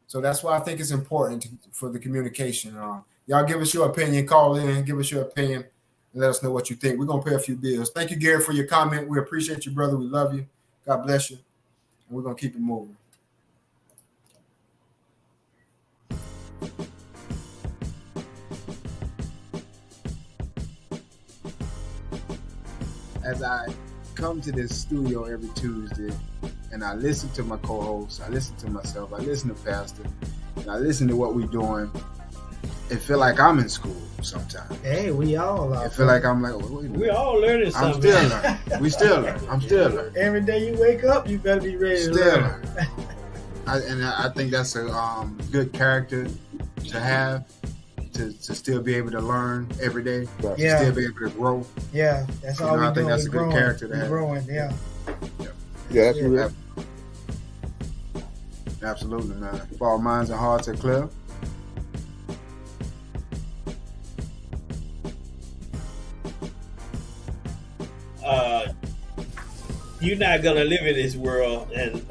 S7: So that's why I think it's important for the communication. Y'all give us your opinion. Call in, give us your opinion. Let us know what you think. We're going to pay a few bills. Thank you, Gary, for your comment. We appreciate you, brother. We love you. God bless you. And we're going to keep it moving.
S17: As I come to this studio every Tuesday and I listen to my co-hosts, I listen to myself, I listen to Pastor, and I listen to what we're doing, it feel like I'm in school sometimes.
S1: Hey, we all are.
S17: I feel like I'm like,
S1: we all learning something.
S17: I'm still learning. We still learn. I'm still learning.
S1: Every day you wake up, you better be ready to learn.
S17: I think that's a good character to have, to still be able to learn every day, to still be able to grow.
S1: Yeah, that's all we
S17: I think that's a good character to have.
S1: Growing, yeah.
S10: Yeah, that's real.
S17: Absolutely, man. If our minds and hearts are clear,
S18: you're not gonna live in this world and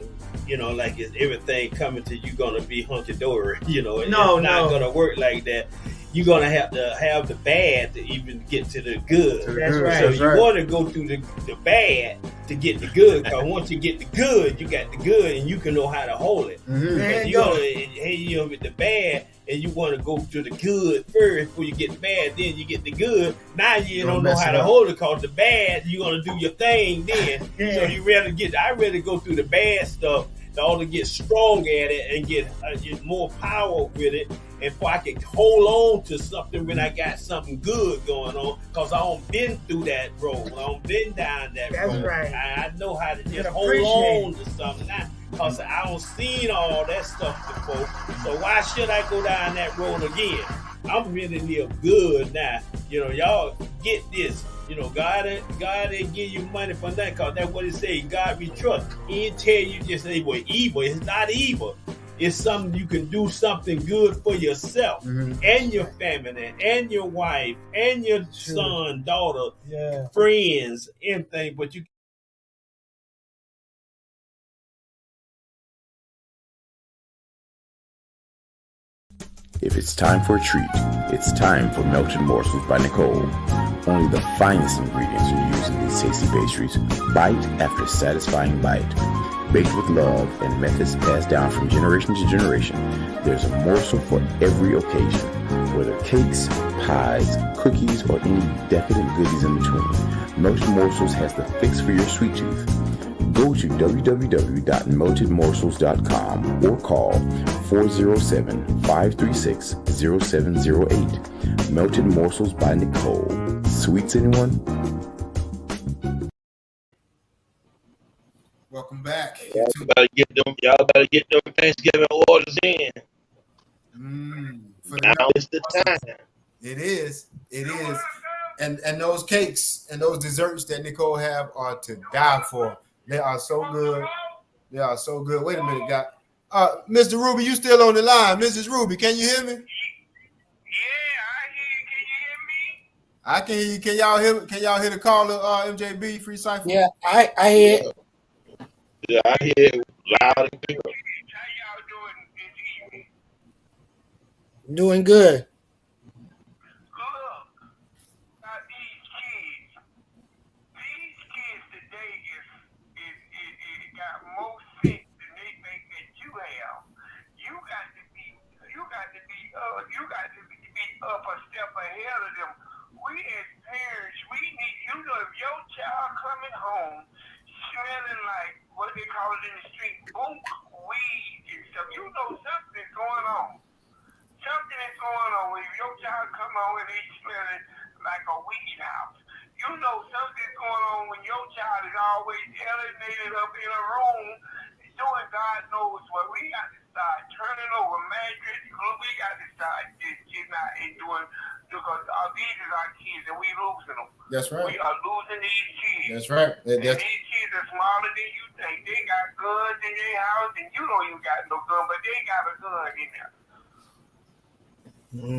S18: like is everything coming to you gonna be hunky-dory. It's not gonna work like that. You're gonna have to have the bad to even get to the good.
S1: That's right.
S18: So you want to go through the bad to get the good, because once you get the good, you got the good and you can know how to hold it.
S1: There
S18: you
S1: you go.
S18: with the bad and you want to go to the good first before you get the bad, then you get the good. Now you don't know how to hold it, because the bad, you're gonna do your thing then. So I'd rather go through the bad stuff in order to get strong at it and get more power with it, and if I can hold on to something when I got something good going on, because I don't been through that road. I don't been down that road.
S1: That's right.
S18: I know how to just hold on to something now, because I don't seen all that stuff before. So why should I go down that road again? I'm really live good now. Y'all get this. You know, God didn't give you money for nothing, because that's what it says. God we trust. He didn't tell you just they were evil. It's not evil. It's something you can do something good for yourself and your family and your wife and your son, daughter, friends, anything. But you.
S19: If it's time for a treat, it's time for Melted Morsels by Nicole. Only the finest ingredients are used in these tasty pastries. Bite after satisfying bite. Baked with love and methods passed down from generation to generation, there's a morsel for every occasion. Whether cakes, pies, cookies, or any decadent goodies in between, Melted Morsels has the fix for your sweet tooth. Go to www.meltedmorsels.com or call 407-536-0708. Melted Morsels by Nicole. Sweets, anyone?
S7: Welcome back.
S4: Y'all better get them Thanksgiving orders in. Now is the time.
S7: It is. And those cakes and those desserts that Nicole have are to die for. They are so good. Wait a minute, guy. Mr. Ruby, you still on the line? Mrs. Ruby, can you hear me? I can hear you. Can y'all hear the caller, MJB Free Cipher?
S1: Yeah, I hear it.
S4: Yeah, I hear it loud and clear.
S1: Doing good.
S8: You got to be up a step ahead of them. We as parents, we need, you know, if your child coming home smelling like what they call it in the street, boom, weed and stuff, you know something's going on. Something is going on. If your child come home and they smelling like a weed house, you know something's going on when your child is always alienated up in a room doing God knows what. We got to start turning over mattress. We got to start just getting out and doing, because these are our kids and we losing them.
S7: That's right.
S8: We are losing these kids.
S7: That's right.
S8: And these kids are smaller than you think. They got guns in their house and you don't even got no gun, but they got a gun in there.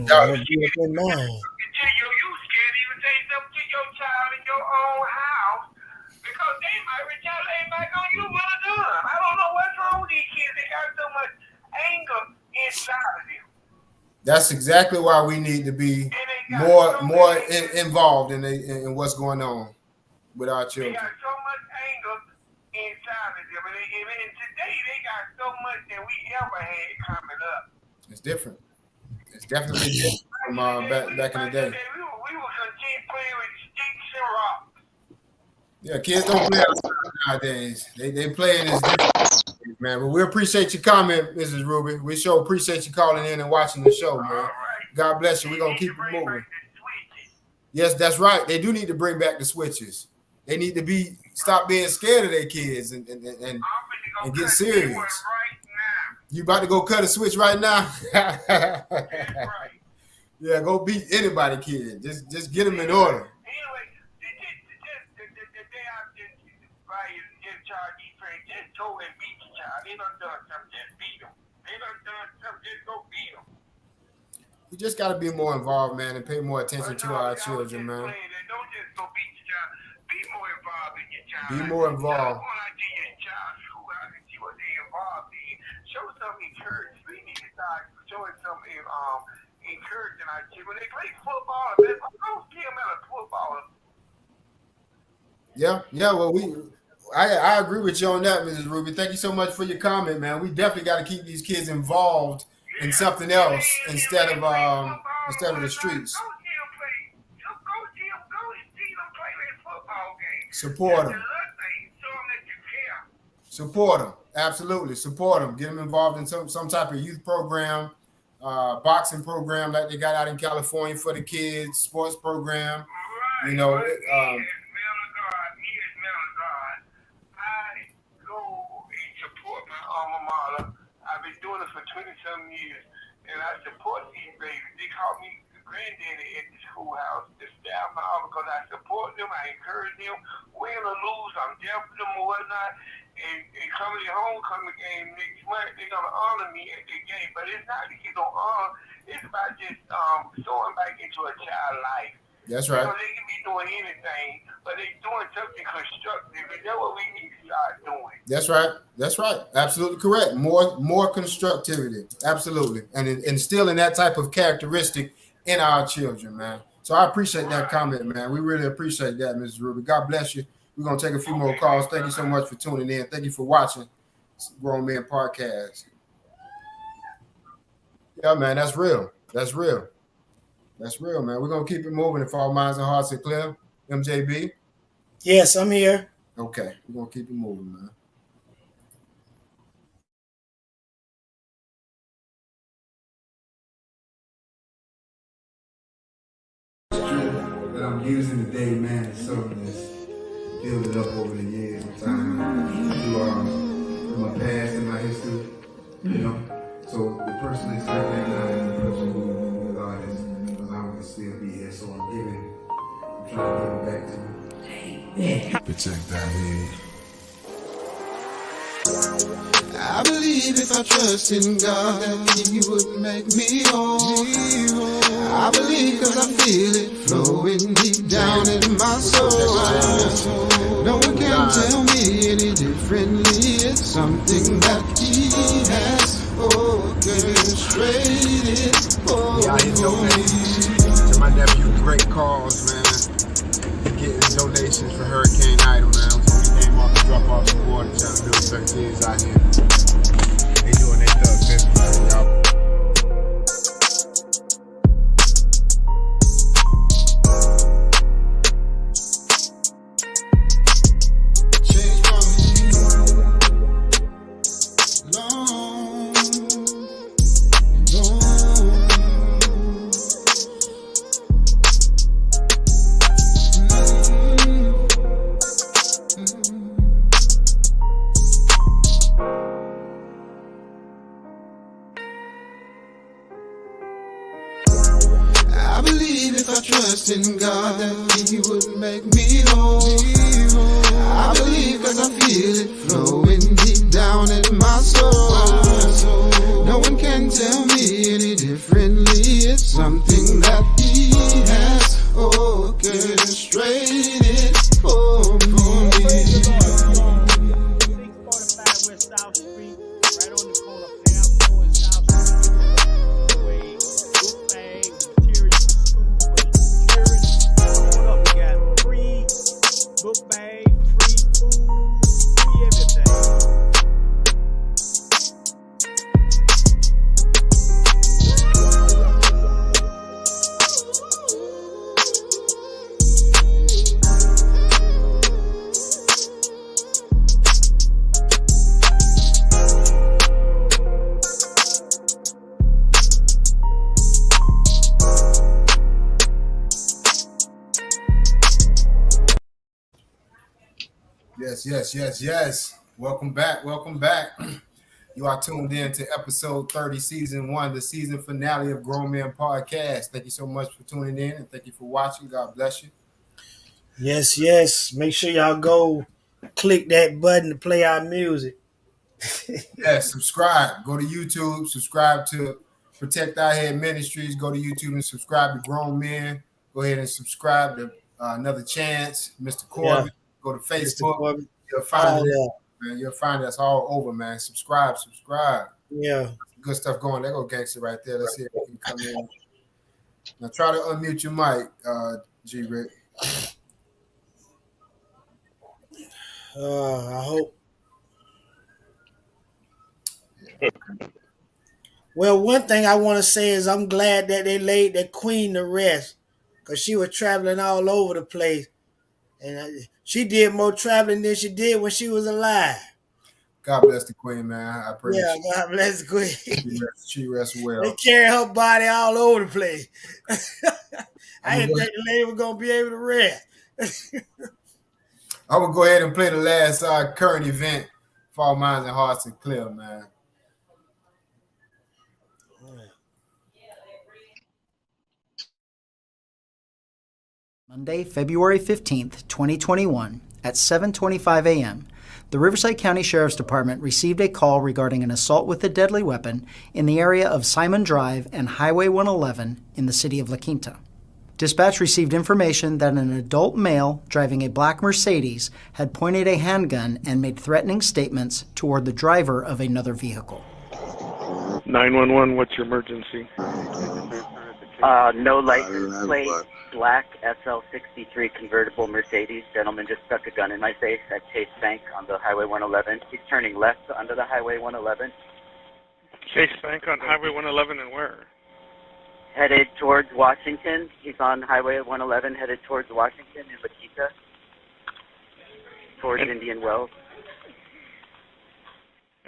S1: That'll be a good man.
S8: You scared to even say something to your child in your own house, because they might retaliate back on you with a gun. I don't know what's wrong with these kids. They got so much anger inside of them.
S7: That's exactly why we need to be more involved in what's going on with our children.
S8: They got so much anger inside of them. And today they got so much that we ever had coming up.
S7: It's different. It's definitely different from back in the day.
S8: We were continue playing with sticks and rocks.
S7: Yeah, kids don't play outside nowadays. They playing this different, man. But we appreciate your comment, Mrs. Ruby. We sure appreciate you calling in and watching the show, man. God bless you. We're gonna keep it moving. Yes, that's right. They do need to bring back the switches. They need to stop being scared of their kids and get serious. You about to go cut a switch right now? Yeah, go beat anybody, kid. Just get them in order. We just got to be more involved, man, and pay more attention to our children, man.
S8: Don't just go beat your child. Be more involved in your child.
S7: Be more involved.
S8: Show some encouragement. We need to start showing some encouragement our kids. When they play football, don't see them as a footballer.
S7: Yeah. Well, I agree with you on that, Mrs. Ruby. Thank you so much for your comment, man. We definitely got to keep these kids involved in something else instead of the streets. Support them. Support them. Absolutely. Support them. Get them involved in some type of youth program, boxing program like they got out in California for the kids, sports program. You know,
S8: I've been doing it for 20-some years, and I support these babies. They call me granddaddy at the schoolhouse, the staff and all, because I support them, I encourage them, win or lose, I'm there for them or whatnot. And coming to homecoming game next month, they're gonna honor me at the game. But it's not that you don't honor, it's about just throwing back into a child's life.
S7: That's right.
S8: Because they can be doing anything, but they're doing something constructive, and that's what we need to start doing.
S7: That's right. That's right. Absolutely correct. More constructivity. Absolutely. And instilling that type of characteristic in our children, man. So I appreciate that comment, man. We really appreciate that, Mrs. Ruby. God bless you. We're going to take a few more calls. Thank you so much for tuning in. Thank you for watching Grown Men Podcast. Yeah, man, that's real. That's real. That's real, man. We're going to keep it moving if all minds and hearts are clear. MJB?
S1: Yes, I'm here.
S7: Okay, we're going to keep it moving, man.
S17: That I'm using today, man, is something that's built up over the years of time through my past and my history, you know. So the person that's right there now is the person who God has allowed me to still be here. So I'm trying to give it back to him.
S6: Protect that head.
S20: I believe if I trust in God that He would make me whole. I believe cause I feel it flowing deep down in my soul. No one can tell me any differently. It's something that He has orchestrated for
S17: To my nephew, great cause, man. Getting donations for Hurricane Idol, man. So we came off to drop off some water, trying to build certain kids out here. They doing their thug best, man. Y'all.
S20: I believe if I trust in God that He would make me whole. I believe cause I feel it flowing deep down in my soul. No one can tell me any differently. It's something that He has orchestrated for me.
S18: 645 West South Street, right on the corner of Pampo and South Street. Way book bag, materials for school for the children. Come on up, we got free book bag, free food, free everything.
S7: Yes. Welcome back. You are tuned in to episode 30, season 1, the season finale of Grown Men Podcast. Thank you so much for tuning in and thank you for watching. God bless you.
S1: Yes. Make sure y'all go click that button to play our music.
S7: Yes, subscribe. Go to YouTube, subscribe to Protect Our Head Ministries. Go to YouTube and subscribe to Grown Men. Go ahead and subscribe to Another Chance, Mr. Corbin.
S1: Yeah.
S7: Go to Facebook. You'll find it, man. You'll find us all over, man. Subscribe.
S1: Yeah.
S7: Good stuff going. There go Gangster right there. Let's see if we can come in. Now try to unmute your mic, G Rick.
S1: I hope. Well, one thing I want to say is I'm glad that they laid that queen to rest because she was traveling all over the place. And she did more traveling than she did when she was alive.
S7: God bless the queen, man. I pray.
S1: Yeah, God bless the queen.
S7: She rests well.
S1: They carry her body all over the place. I didn't think the lady was going to be able to rest.
S7: I will go ahead and play the last current event for all minds and hearts and clear, man.
S2: Monday, February 15th, 2021, at 7:25 a.m., the Riverside County Sheriff's Department received a call regarding an assault with a deadly weapon in the area of Simon Drive and Highway 111 in the city of La Quinta. Dispatch received information that an adult male driving a black Mercedes had pointed a handgun and made threatening statements toward the driver of another vehicle.
S5: 911, what's your emergency?
S21: No license plate, black SL63 convertible Mercedes. Gentleman just stuck a gun in my face at Chase Bank on the Highway 111. He's turning left onto the Highway 111.
S5: Chase Bank on Highway 111 and where?
S21: Headed towards Washington. He's on Highway 111 headed towards Washington in La Quinta, towards Indian Wells.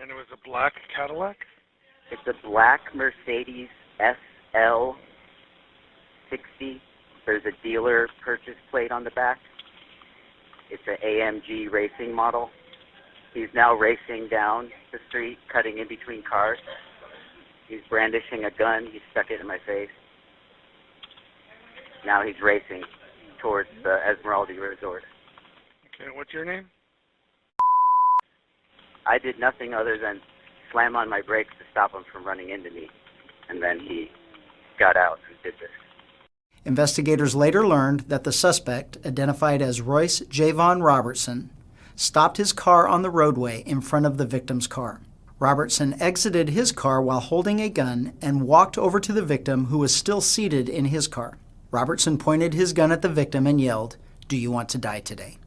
S5: And it was a black Cadillac?
S21: It's a black Mercedes SL60. There's a dealer purchase plate on the back. It's an AMG racing model. He's now racing down the street, cutting in between cars. He's brandishing a gun. He stuck it in my face. Now he's racing towards the Esmeralda Resort.
S5: Okay, what's your name?
S21: I did nothing other than slam on my brakes to stop him from running into me. And then he got out and did this.
S2: Investigators later learned that the suspect, identified as Royce Javon Robertson, stopped his car on the roadway in front of the victim's car. Robertson exited his car while holding a gun and walked over to the victim, who was still seated in his car. Robertson pointed his gun at the victim and yelled, "Do you want to die today?"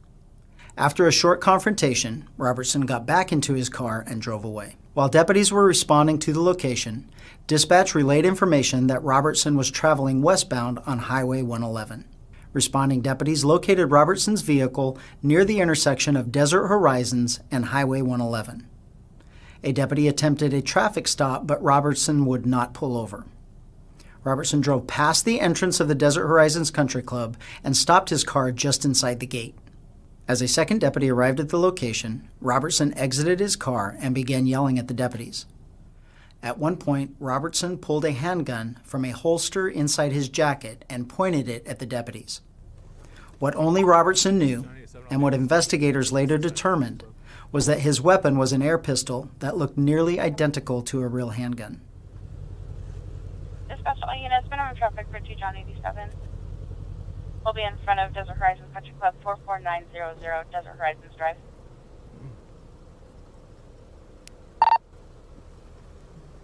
S2: After a short confrontation, Robertson got back into his car and drove away. While deputies were responding to the location, dispatch relayed information that Robertson was traveling westbound on Highway 111. Responding deputies located Robertson's vehicle near the intersection of Desert Horizons and Highway 111. A deputy attempted a traffic stop, but Robertson would not pull over. Robertson drove past the entrance of the Desert Horizons Country Club and stopped his car just inside the gate. As a second deputy arrived at the location, Robertson exited his car and began yelling at the deputies. At one point, Robertson pulled a handgun from a holster inside his jacket and pointed it at the deputies. What only Robertson knew, and what investigators later determined, was that his weapon was an air pistol that looked nearly identical to a real handgun.
S22: Dispatch all units, minimum traffic for 2 John 87. We'll be in front of Desert Horizons Country Club, 44900 Desert Horizons Drive.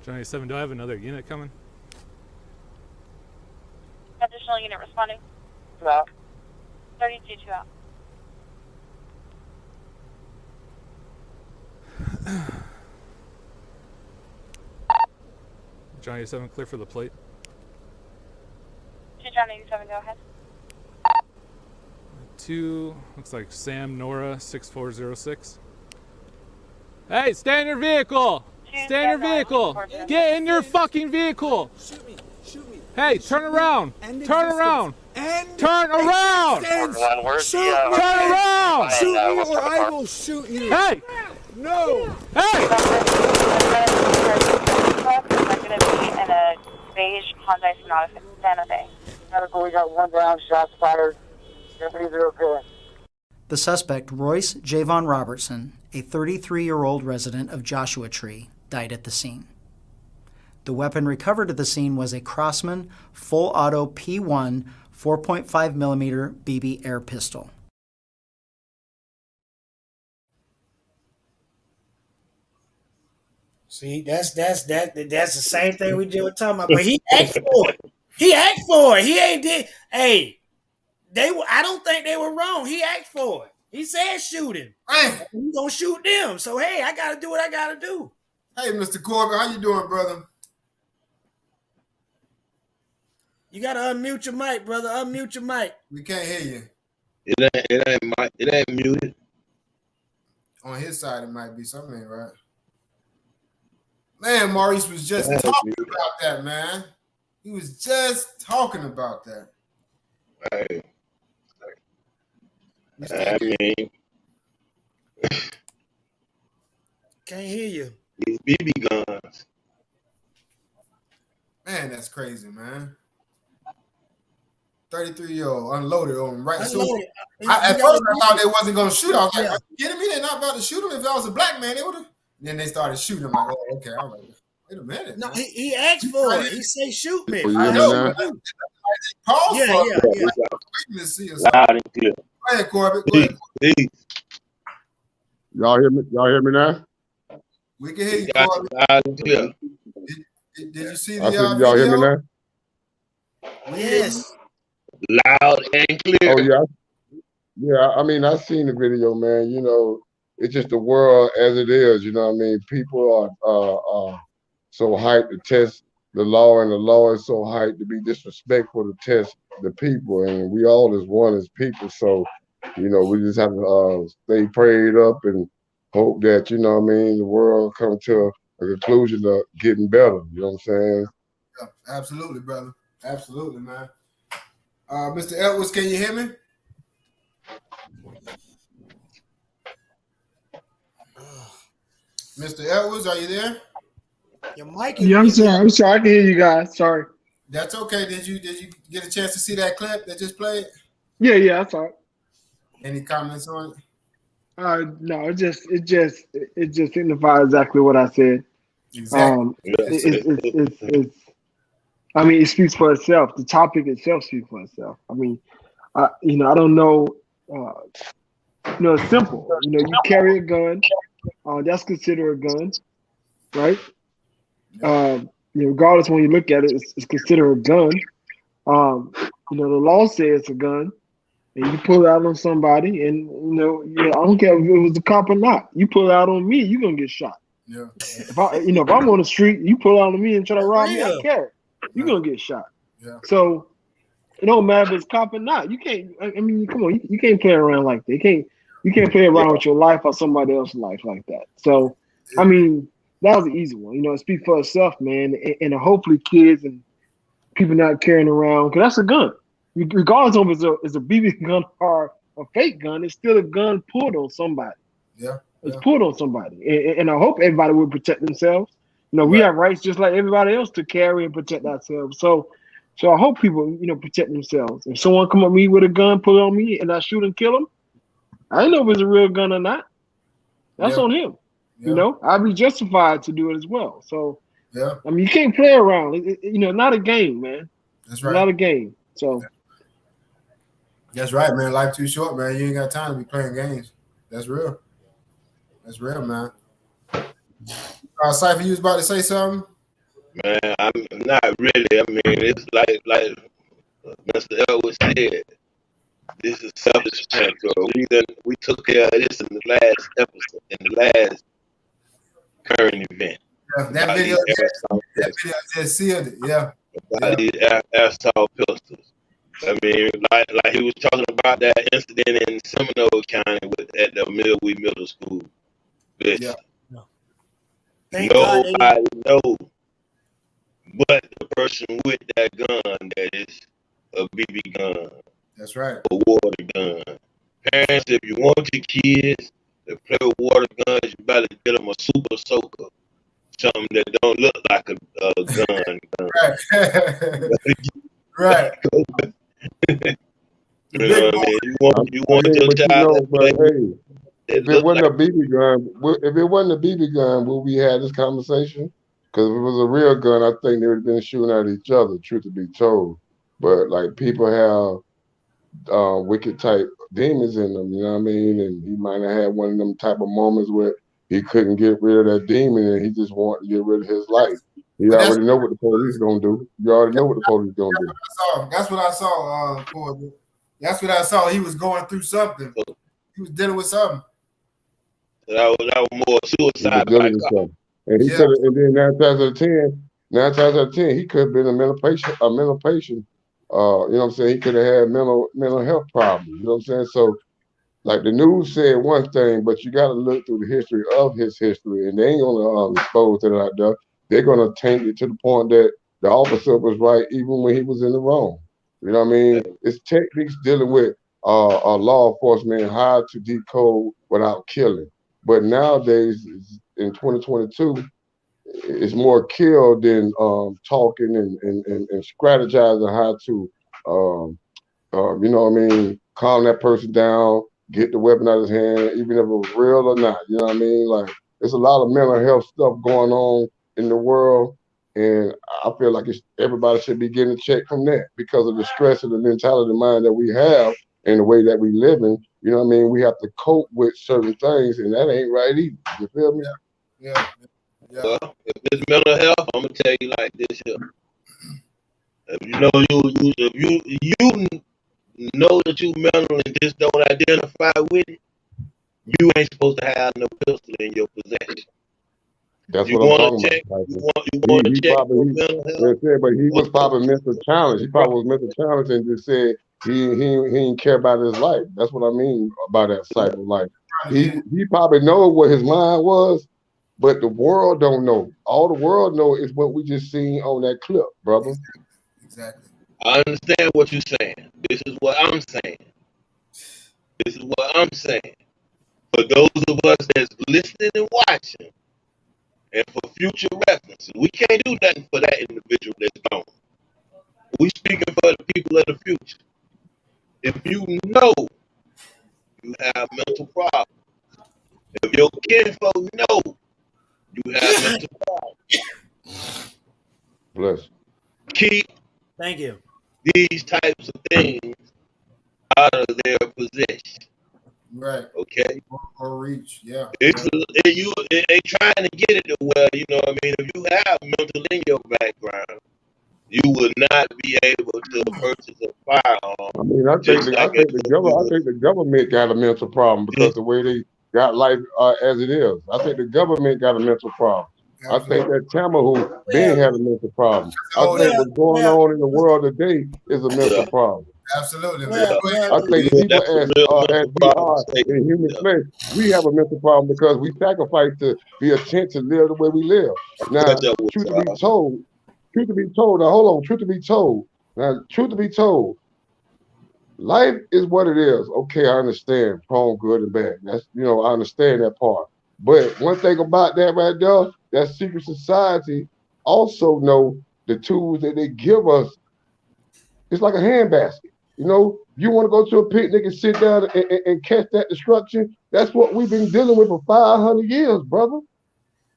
S23: John 87, do I have another unit coming?
S22: Additional unit responding.
S21: 2 out.
S22: 32, 2 out.
S23: John 87, clear for the plate.
S22: 2 John 87, go ahead.
S23: 2, looks like Sam Nora 6406. Hey, stay in your vehicle! Stay in your vehicle! Get in your fucking vehicle!
S8: Shoot me!
S23: Hey, turn around! Turn around! Turn around!
S8: Turn
S23: around!
S8: Shoot me or I will shoot you!
S23: Hey!
S8: No!
S23: Hey!
S22: They're going to be in a beige Hyundai Sonata Santa Fe.
S21: Medical, we got 1 down, shots fired. Deputies are okay.
S2: The suspect, Royce Javon Robertson, a 33-year-old resident of Joshua Tree, died at the scene. The weapon recovered at the scene was a Crossman full-auto P1 4.5mm BB air pistol.
S1: See, that's the same thing we did with talking about. But he asked for it. He asked for it. He ain't did. Hey, I don't think they were wrong. He asked for it. He said shoot him.
S7: Hey.
S1: We gonna shoot them. So hey, I gotta do what I gotta do.
S7: Hey, Mr. Corbin, how you doing, brother?
S1: You gotta unmute your mic, brother. Unmute your mic.
S7: We can't hear you.
S4: It ain't muted.
S7: On his side, it might be something, right? Man, Maurice was just talking about that, man. He was just talking about that.
S4: Hey. I mean,
S1: can't hear you.
S4: These BB guns.
S7: Man, that's crazy, man. 33-year-old unloaded on him right. So
S1: Unloaded.
S7: at first I thought they wasn't gonna shoot. I was like, "Are you kidding me? They're not about to shoot him. If I was a black man, they would have." Then they started shooting him. Like, oh, okay. I'm like, wait a minute.
S1: No, he asked for it. He said, "Shoot me."
S7: I know. Pause
S1: Yeah,
S7: for
S1: yeah,
S7: it.
S1: yeah.
S7: Waiting to see or something.
S4: Loud and clear.
S7: Go ahead, Corbett. Go ahead.
S3: Y'all hear me? Y'all hear me now?
S7: We can hear you,
S4: Got
S7: Corbett.
S4: you loud and clear.
S7: Did you see
S3: I
S7: the
S3: said, y'all hear me
S7: video?
S3: now?
S1: Yes.
S4: Loud and clear.
S3: Oh yeah, yeah. I mean, I seen the video, man. You know, it's just the world as it is. You know what I mean? People are so hyped to test the law, and the law is so hyped to be disrespectful to test the people, and we all is one as people. So, you know, we just have to stay prayed up and hope that, you know what I mean, the world come to a conclusion of getting better. You know what I'm saying?
S7: Yeah, absolutely, brother. Absolutely, man. Mr. Edwards, can you hear me? Mr. Edwards, are you there?
S1: Your mic
S5: Yeah, I'm sorry. I can hear you guys. Sorry.
S7: That's okay. Did you get a chance to see that clip that just played?
S5: Yeah, I saw it.
S7: Any comments on it?
S5: No, it just signifies exactly what I said.
S7: Exactly.
S5: It's I mean, it speaks for itself. The topic itself speaks for itself. I mean, I don't know. It's simple. You carry a gun. That's considered a gun, right? Regardless when you look at it, it's considered a gun. The law says it's a gun, and you pull it out on somebody, and I don't care if it was a cop or not. You pull it out on me, you're gonna get shot.
S7: Yeah.
S5: If I'm on the street, you pull out on me and try to rob me, I don't care. You're gonna get shot.
S7: Yeah.
S5: So it don't matter if it's cop or not. You can't. I mean, come on, you can't play around like that. You can't play around with your life or somebody else's life like that. So, I mean, that was an easy one. It speaks for itself, man. And hopefully, kids and people not carrying around, because that's a gun. Regardless of if it's a BB gun or a fake gun, it's still a gun pulled on somebody.
S7: Yeah.
S5: It's pulled on somebody. And I hope everybody will protect themselves. We have rights just like everybody else to carry and protect ourselves. So I hope people, protect themselves. If someone come at me with a gun, pull it on me, and I shoot and kill them, I don't know if it's a real gun or not. That's on him.
S7: Yeah.
S5: I'd be justified to do it as well. So,
S7: yeah.
S5: I mean, you can't play around. Not a game, man.
S7: That's right.
S5: Not a game. So.
S7: That's right, man. Life too short, man. You ain't got time to be playing games. That's real. That's real, man. Cypher, you was about to say something?
S4: Man, I'm not really. I mean, it's like Mr. Elwood said. This is self-defense. We took care of this in the last episode, in the last current event.
S7: Yeah, that video just sealed it. Yeah.
S4: About these assault pistols. I mean, like he was talking about that incident in Seminole County at the Millway Middle School.
S1: Yeah.
S4: Nobody knows but the person with that gun that is a BB gun.
S7: That's right.
S4: A water gun. Parents, if you want your kids to play with water guns, you better get them a super soaker. Something that don't look like a gun.
S7: Right.
S4: You know what I mean? You want your child to play.
S3: Hey, if it wasn't a BB gun, would we have this conversation? Because if it was a real gun, I think they would have been shooting at each other, truth to be told. But like people have wicked type demons in them, you know what I mean? And he might have had one of them type of moments where he couldn't get rid of that demon and he just wanted to get rid of his life. He already know what the police gonna do. You already know what the police gonna do.
S7: That's what I saw, Corbin. That's what I saw. He was going through something. He was dealing with something.
S4: That was more suicide.
S3: And he said, and then 9 times out of 10, he could have been a mental patient. You know what I'm saying? He could have had mental health problems. You know what I'm saying? So, like the news said one thing, but you got to look through the history of his history, and they ain't gonna expose it out there. They're gonna taint it to the point that the officer was right even when he was in the wrong. You know what I mean? It's techniques dealing with law enforcement, how to decode without killing. But nowadays, in 2022, it's more kill than talking and strategizing how to You know what I mean? Calm that person down, get the weapon out of his hand, even if it was real or not. You know what I mean? Like, there's a lot of mental health stuff going on in the world, and I feel like everybody should be getting checked from that because of the stress and the mentality of mind that we have and the way that we live in. You know what I mean? We have to cope with certain things, and that ain't right either. You feel me?
S7: Yeah.
S4: Well, if it's mental health, I'm gonna tell you like this here. If you know you know that you mental and just don't identify with it, you ain't supposed to have no pistol in your possession.
S3: That's
S4: You
S3: what I'm
S4: want
S3: talking
S4: to check?
S3: about.
S4: You want to check for mental health?
S3: But he was probably mental challenged. He probably was mental challenged and just said he didn't care about his life. That's what I mean by that cycle. Like he probably know what his mind was, but the world don't know. All the world know is what we just seen on that clip, brother.
S7: Exactly.
S4: I understand what you're saying. This is what I'm saying. This is what I'm saying. For those of us that's listening and watching, and for future reference, we can't do nothing for that individual that's gone. We speaking for the people of the future. If you know you have mental problems, if your kinfolk know you have mental problems,
S3: Bless.
S4: keep
S1: Thank you.
S4: these types of things out of their possession.
S7: Right.
S4: Okay.
S7: Or reach. Yeah.
S4: It ain't trying to get it to where, you know what I mean, if you have mental in your background, you will not be able to purchase a firearm.
S3: I mean, I think the government got a mental problem because the way they got life as it is. I think the government got a mental problem. I think that Tamahu Ben had a mental problem. I think what's going on in the world today is a mental problem.
S7: Absolutely,
S3: man. I think people as we are in human flesh, we have a mental problem because we sacrifice to be a tent to live the way we live. Now, truth to be told, now hold on, truth to be told, life is what it is. Okay, I understand, wrong, good, and bad. That's, I understand that part. But one thing about that right there, that secret society also know the tools that they give us. It's like a handbasket. You want to go to a picnic and sit down and catch that destruction. That's what we've been dealing with for 500 years, brother.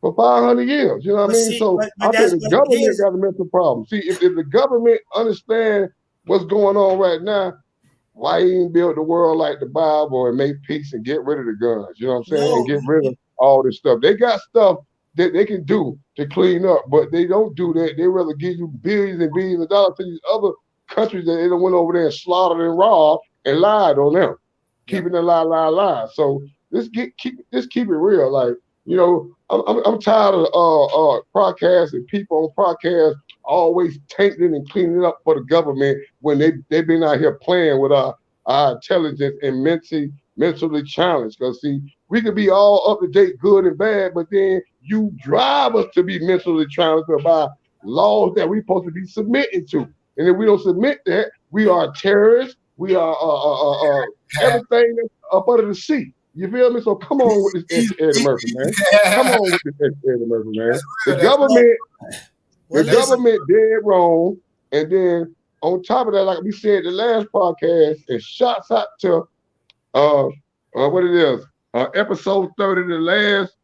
S3: For 500 years. You know what I mean? So I think the government got a mental problem. See, if the government understand what's going on right now, why he ain't build the world like the Bible and make peace and get rid of the guns? You know what I'm saying? And get rid of all this stuff. They got stuff that they can do to clean up, but they don't do that. They rather give you billions and billions of dollars to these other countries that they done went over there and slaughtered and robbed and lied on them, keeping the lie. So let's keep it real. Like, I'm tired of podcasts and people on podcasts always tanking and cleaning up for the government when they've been out here playing with our intelligence and mentally challenged. Because see, we could be all up to date, good and bad, but then you drive us to be mentally challenged by laws that we're supposed to be submitting to. And if we don't submit that, we are terrorists. We are everything that's up under the sea. You feel me? So come on with this Eddie Murphy, man. Come on with this Eddie Murphy, man. The government did wrong. And then on top of that, like we said the last podcast, it shouts out to what it is, episode 30, the last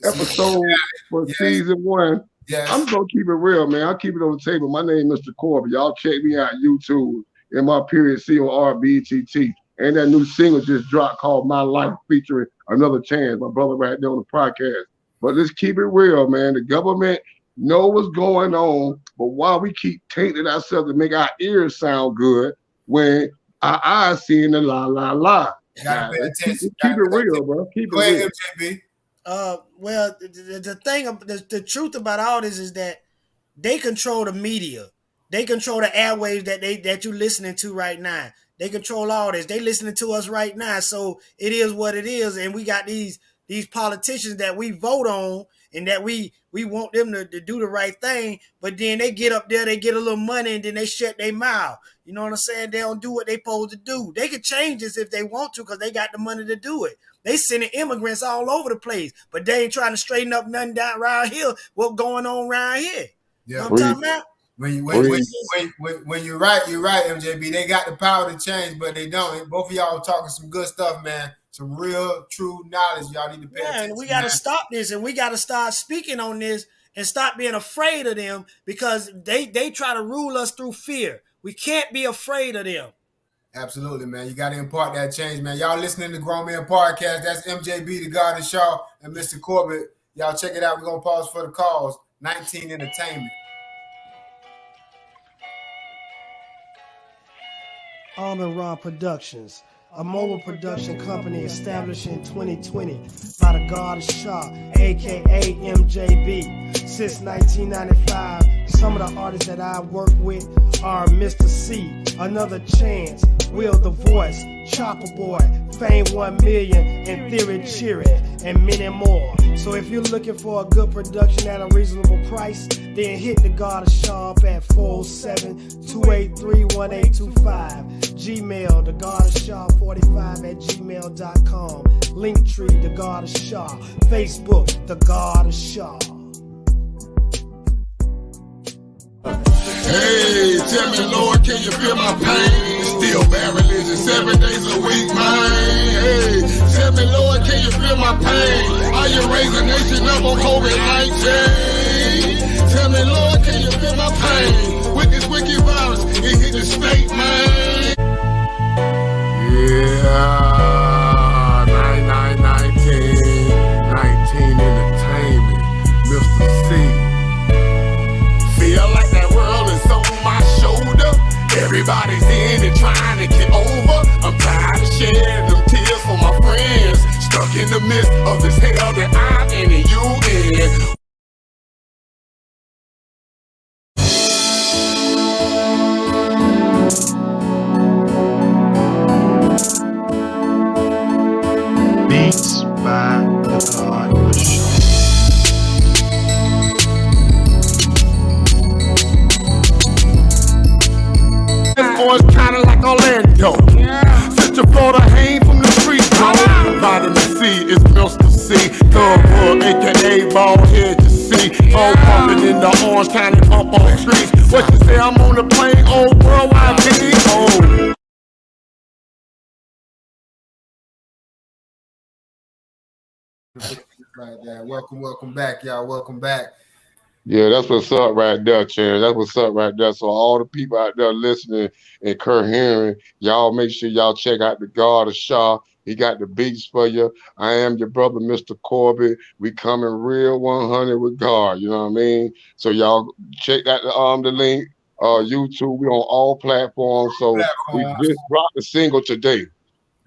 S3: episode for season 1.
S7: Yes.
S3: I'm gonna keep it real, man. I'll keep it on the table. My name is Mr. Corbin. Y'all check me out YouTube and my period CORBTT. And that new single just dropped called My Life featuring Another Chance, my brother right there on the podcast. But let's keep it real, man. The government know what's going on, but why we keep tainting ourselves to make our ears sound good when our eyes seeing the la.
S7: Gotta pay attention.
S3: Keep it real, bro. Keep it real.
S7: MJB.
S1: Well, the thing, the truth about all this is that they control the media. They control the airwaves that you're listening to right now. They control all this. They listening to us right now. So it is what it is. And we got these politicians that we vote on and that we want them to do the right thing. But then they get up there, they get a little money, and then they shut their mouth. You know what I'm saying? They don't do what they supposed to do. They can change this if they want to because they got the money to do it. They sending immigrants all over the place, but they ain't trying to straighten up nothing down around here. What's going on around here?
S7: Yeah.
S1: You know what I'm talking about?
S7: When you're right, MJB. They got the power to change, but they don't. Both of y'all talking some good stuff, man. Some real, true knowledge. Y'all need to pay attention.
S1: And we got to stop this, and we got to start speaking on this and stop being afraid of them, because they try to rule us through fear. We can't be afraid of them.
S7: Absolutely, man. You got to impart that change, man. Y'all listening to Grown Men Podcast. That's MJB, the God of Shaw, and Mr. Corbett. Y'all check it out. We're going to pause for the calls. 19 Entertainment.
S9: Almond Raw Productions, a mobile production company established in 2020 by the God of Shaw, aka MJB. Since 1995, some of the artists that I've worked with are Mr. C, Another Chance, Will the Voice, Chopper Boy, Fame 1 Million, and Theory Cheery, and many more. So if you're looking for a good production at a reasonable price, then hit the God of Shaw up at 407-283-1825. Gmail, the God of Shaw 45@gmail.com. Linktree, the God of Shaw. Facebook, the God of Shaw.
S8: Hey, tell me, Lord, can you feel my pain? Still bad religion 7 days a week, man. Hey, tell me, Lord, can you feel my pain? Are you raising a nation up on COVID-19? Tell me, Lord, can you feel my pain? With this wicked virus, it hit the state, man. Yeah, 19 Entertainment, Mr. C. Feel like that world is on my shoulder. Everybody's in it trying to get over. I'm tired of shedding them tears for my friends. Stuck in the midst of this hell that I'm in and you in.
S9: Beats by the God of Shaw.
S8: It's kinda like Orlando. Central Florida, hang from the street, bro. Vitamin C is Mr. C. Thugwood, aka bald head to see. All pumping in the Orange County pump on streets. What you say? I'm on the plane, old worldwide TV. Oh.
S7: Right there. Welcome back, y'all. Welcome back.
S3: Yeah, that's what's up right there, Cherry. That's what's up right there. So all the people out there listening and hearing, y'all make sure y'all check out the God of Shaw. He got the beats for you. I am your brother, Mr. Corbett. We coming real 100 with God. You know what I mean? So y'all check out the link. YouTube. We on all platforms. So we just dropped a single today.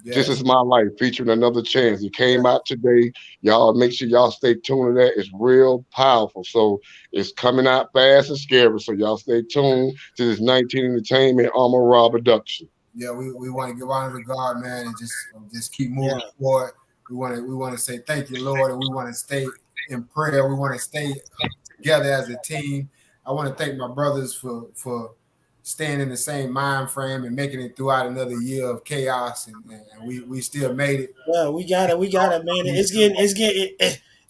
S3: Yes. This Is My Life, featuring Another Chance. It came out today. Y'all make sure y'all stay tuned to that. It's real powerful. So it's coming out fast and scary. So y'all stay tuned to this 19 Entertainment Almond Raw production.
S7: Yeah, we want to give honor to God, man, and just keep moving forward. We want to say thank you, Lord, and we want to stay in prayer. We want to stay together as a team. I want to thank my brothers for staying in the same mind frame and making it throughout another year of chaos, and we still made it.
S1: Yeah, we got it, man.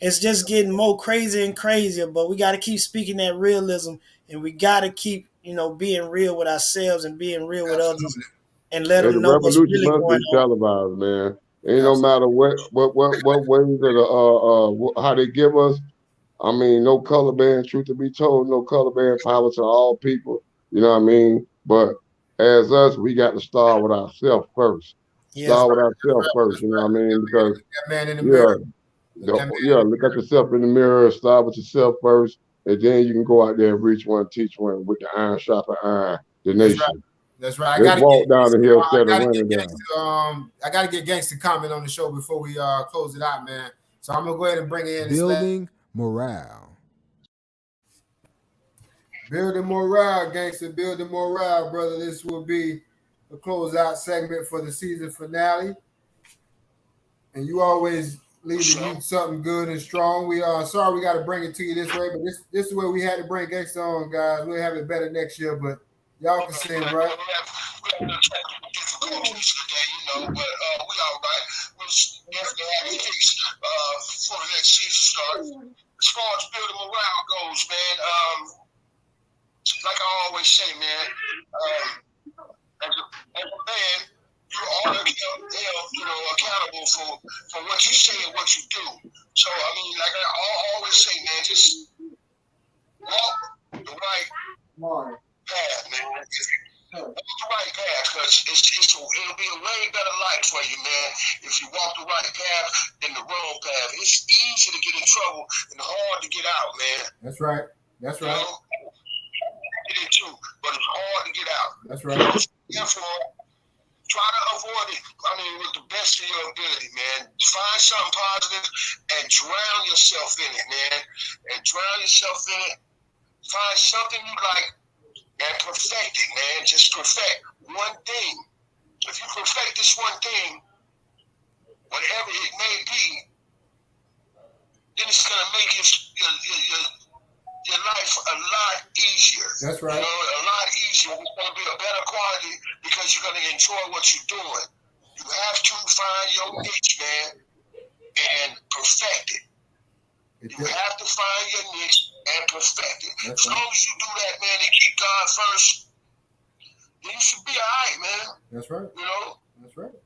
S1: It's just getting more crazy and crazier, but we got to keep speaking that realism, and we got to keep being real with ourselves and being real with others, and let them know what's really going on.
S3: Televised, man. Ain't no matter what ways that how they give us. I mean, no color band. Truth to be told, no color band. Power to all people. You know what I mean? But as us, we got to start with ourselves first. Start with ourselves first, you know what I mean? Because
S7: man in the mirror.
S3: Look at yourself in the mirror, start with yourself first, and then you can go out there and reach one, teach one with the iron sharper iron, the nation.
S7: That's right.
S3: I gotta
S7: get Gangsta comment on the show before we close it out, man. So I'm gonna go ahead and bring in
S6: building morale.
S7: Building morale, Gangster. Building morale, brother. This will be a closeout segment for the season finale. And you always leave the youth something good and strong. We are sorry we got to bring it to you this way, but this is where we had to bring Gangsta on, guys. We'll have it better next year, but y'all can sing, right?
S8: But we all right. We'll definitely have a fix for the next season start. As far as building morale goes, man, like I say, man, as a man, you are accountable for what you say and what you do. So I mean, like I always say, man, just walk the right path, man. Walk the right path, because it'll be a way better life for you, man, if you walk the right path than the wrong path. It's easy to get in trouble and hard to get out, man.
S7: That's right. That's right.
S8: You know? Get into, but it's hard to get out.
S7: That's right.
S8: Therefore, try to avoid it. I mean, with the best of your ability, man. Find something positive and drown yourself in it, man. And drown yourself in it. Find something you like and perfect it, man. Just perfect one thing. If you perfect this one thing, whatever it may be, then it's gonna make your life a lot easier.
S7: That's right.
S8: You know, a lot easier. It's going to be a better quality because you're going to enjoy what you're doing. You have to find your niche, man, and perfect it. You have to find your niche and perfect it. As long as you do that, man, and keep God first, then you should be all right, man.
S7: That's right.
S8: You know?
S7: That's right.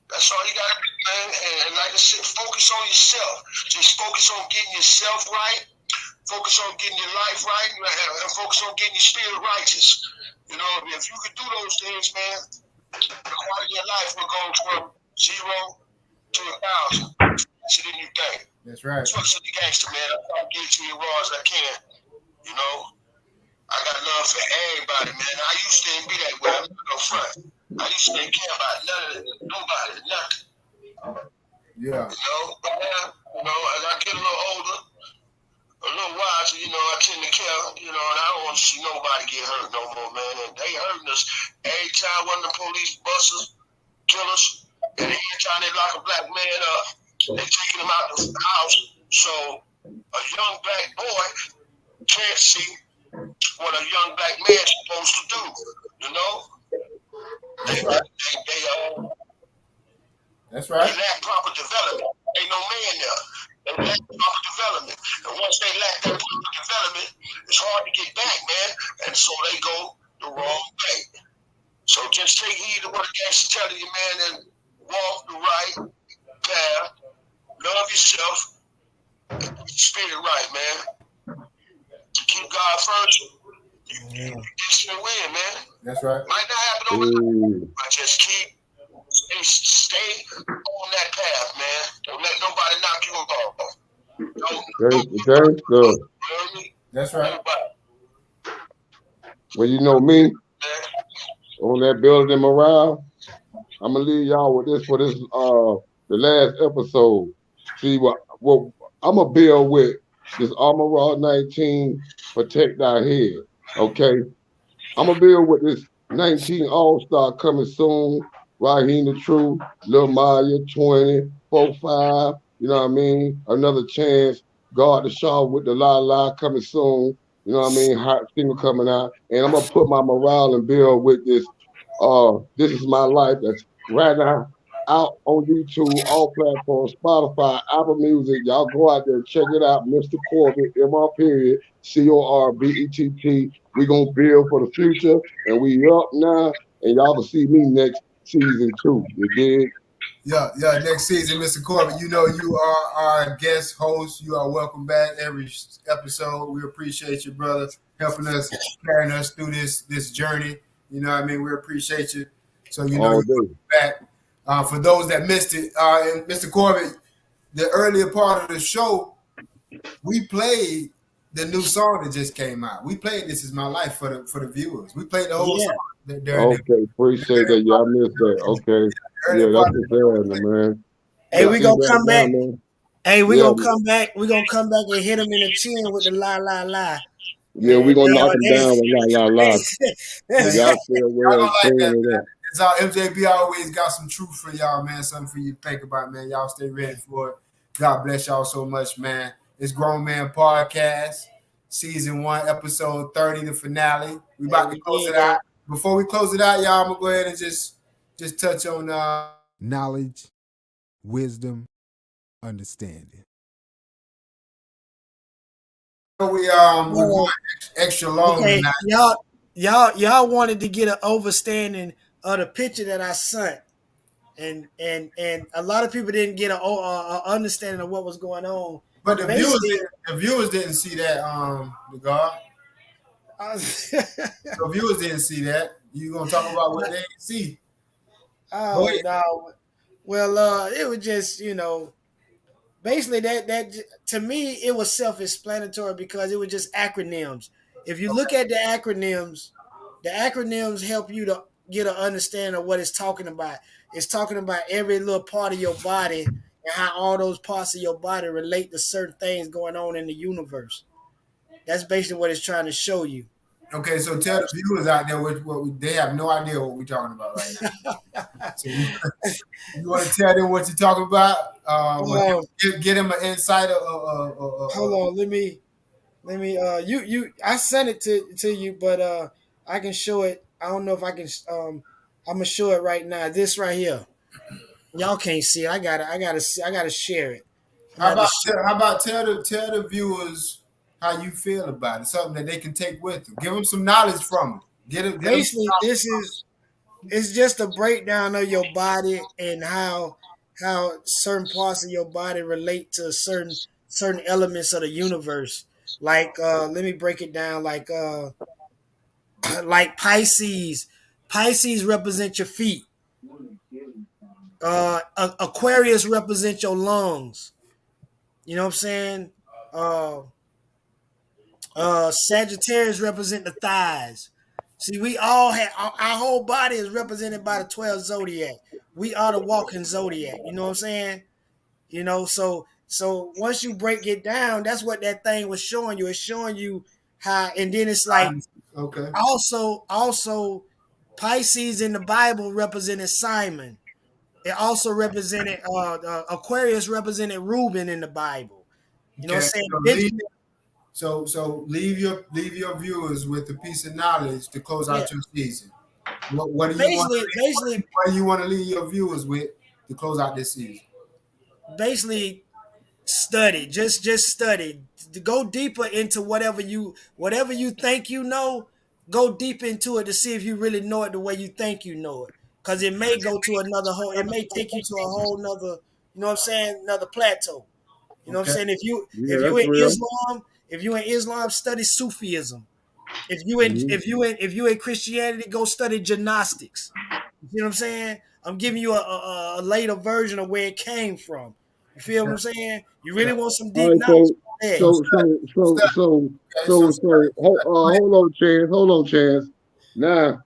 S8: That's all you got to do, man. And like I said, focus on yourself. Just focus on getting yourself right. Focus on getting your life right, and focus on getting your spirit righteous. You know, if you could do those things, man, the quality of life will go from 0 to 1,000. That's it, you think.
S7: That's right.
S8: Trust the gangster, man. I'm trying to get it to you raw as I can. You know, I got love for everybody, man. I used to be that way. I'm not no front. I used to didn't care about nobody, nothing.
S7: Yeah.
S8: You know, but now, you know, as I get a little older, a little wiser, you know, I tend to care, you know, and I don't want to see nobody get hurt no more, man. And they hurting us every time one of the police busters kill us, and every time they lock a black man up, they taking him out the house. So a young black boy can't see what a young black man's supposed to do, you know?
S7: That's right. That's right.
S8: They lack proper development. Ain't no man there. They lack proper development. And once they lack that proper development, it's hard to get back, man. And so they go the wrong way. So just take heed to what the gangster's telling you, man, and walk the right path. Love yourself. Keep your spirit right, man. Keep God first. You can win, man.
S7: That's right.
S8: Might not happen overnight, but just stay on that path, man. Don't let nobody knock you off.
S7: That's right.
S3: Well, you know me, on that building morale, I'm gonna leave y'all with this for this the last episode. See what I'm gonna build with this Armor Raw 19 Protect Our Head. Okay, I'm gonna build with this 19 All-Star coming soon. Raheem the Truth, Lil Maya, 20, 4-5, you know what I mean? Another Chance, God the Shaw with the La La coming soon, you know what I mean? Hot single coming out. And I'm gonna put my morale and build with this This Is My Life that's right now out on YouTube, all platforms, Spotify, Apple Music. Y'all go out there, check it out. Mr. Corbett, MR Corbett. We gonna build for the future, and we up now, and y'all will see me next season 2. You dig?
S7: Yeah, next season, Mr. Corbett, you know you are our guest host. You are welcome back every episode. We appreciate you, brother, helping us, carrying us through this journey. You know what I mean? We appreciate you. So you know you're back. For those that missed it, and Mr. Corbett, the earlier part of the show, we played the new song that just came out. We played "This Is My Life" for the viewers. We played the whole song.
S3: Okay, appreciate that. Y'all missed that. Okay, yeah, that's the man.
S1: Hey, we gonna come back. Hey, we gonna come back. We gonna come back and hit him in the chin with the la la la.
S3: Yeah, we gonna knock him down with la la la. Y'all feel well.
S7: It's all MJB always got some truth for y'all, man. Something for you to think about, man. Y'all stay ready for it. God bless y'all so much, man. It's Grown Man Podcast, Season 1, Episode 30, the finale. We about to close it out. Before we close it out, y'all, I'm gonna go ahead and just touch on
S6: knowledge, wisdom, understanding.
S7: We're going extra long tonight.
S1: y'all wanted to get an overstanding of the picture that I sent, and a lot of people didn't get a understanding of what was going on.
S7: But the viewers didn't see that. The God. The viewers didn't see that. You gonna talk about what they didn't see?
S1: Oh no. Well, it was just, basically that to me it was self-explanatory because it was just acronyms. If you look at the acronyms help you to get an understanding of what it's talking about. It's talking about every little part of your body and how all those parts of your body relate to certain things going on in the universe. That's basically what it's trying to show you.
S7: Okay, so tell the viewers out there they have no idea what we're talking about right now. So you want to tell them what you're talking about? Get them an insight.
S1: Hold on, let me. I sent it to you, but I can show it. I don't know if I can. I'm gonna show it right now. This right here. Y'all can't see it. I gotta share it.
S7: How about tell the viewers how you feel about it, something that they can take with them. Give them some knowledge from it.
S1: Basically, it's just a breakdown of your body and how certain parts of your body relate to certain elements of the universe. Like let me break it down. Like Pisces. Pisces represent your feet. Aquarius represent your lungs. You know what I'm saying? Sagittarius represent the thighs. See, we all have our whole body is represented by the 12 zodiac. We are the walking zodiac. You know what I'm saying? So once you break it down, that's what that thing was showing you. It's showing you how, and then it's like,
S7: okay.
S1: Also, Pisces in the Bible represented Simon. It also represented Aquarius represented Reuben in the Bible. You know what I'm saying?
S7: So leave your viewers with a piece of knowledge to close out your season. What do you want to leave your viewers with to close out this season?
S1: Basically, study. Just study. To go deeper into whatever you think you know. Go deep into it to see if you really know it the way you think you know it. Because it may go to another whole. It may take you to a whole nother. You know what I'm saying? Another plateau. You know what I'm saying? If you in Islam. If you in Islam, study Sufism. If you in Christianity, go study gymnastics. You know what I'm saying? I'm giving you a later version of where it came from. You feel what I'm saying? You really want some deep knowledge?
S3: So hold on, Chance. Now,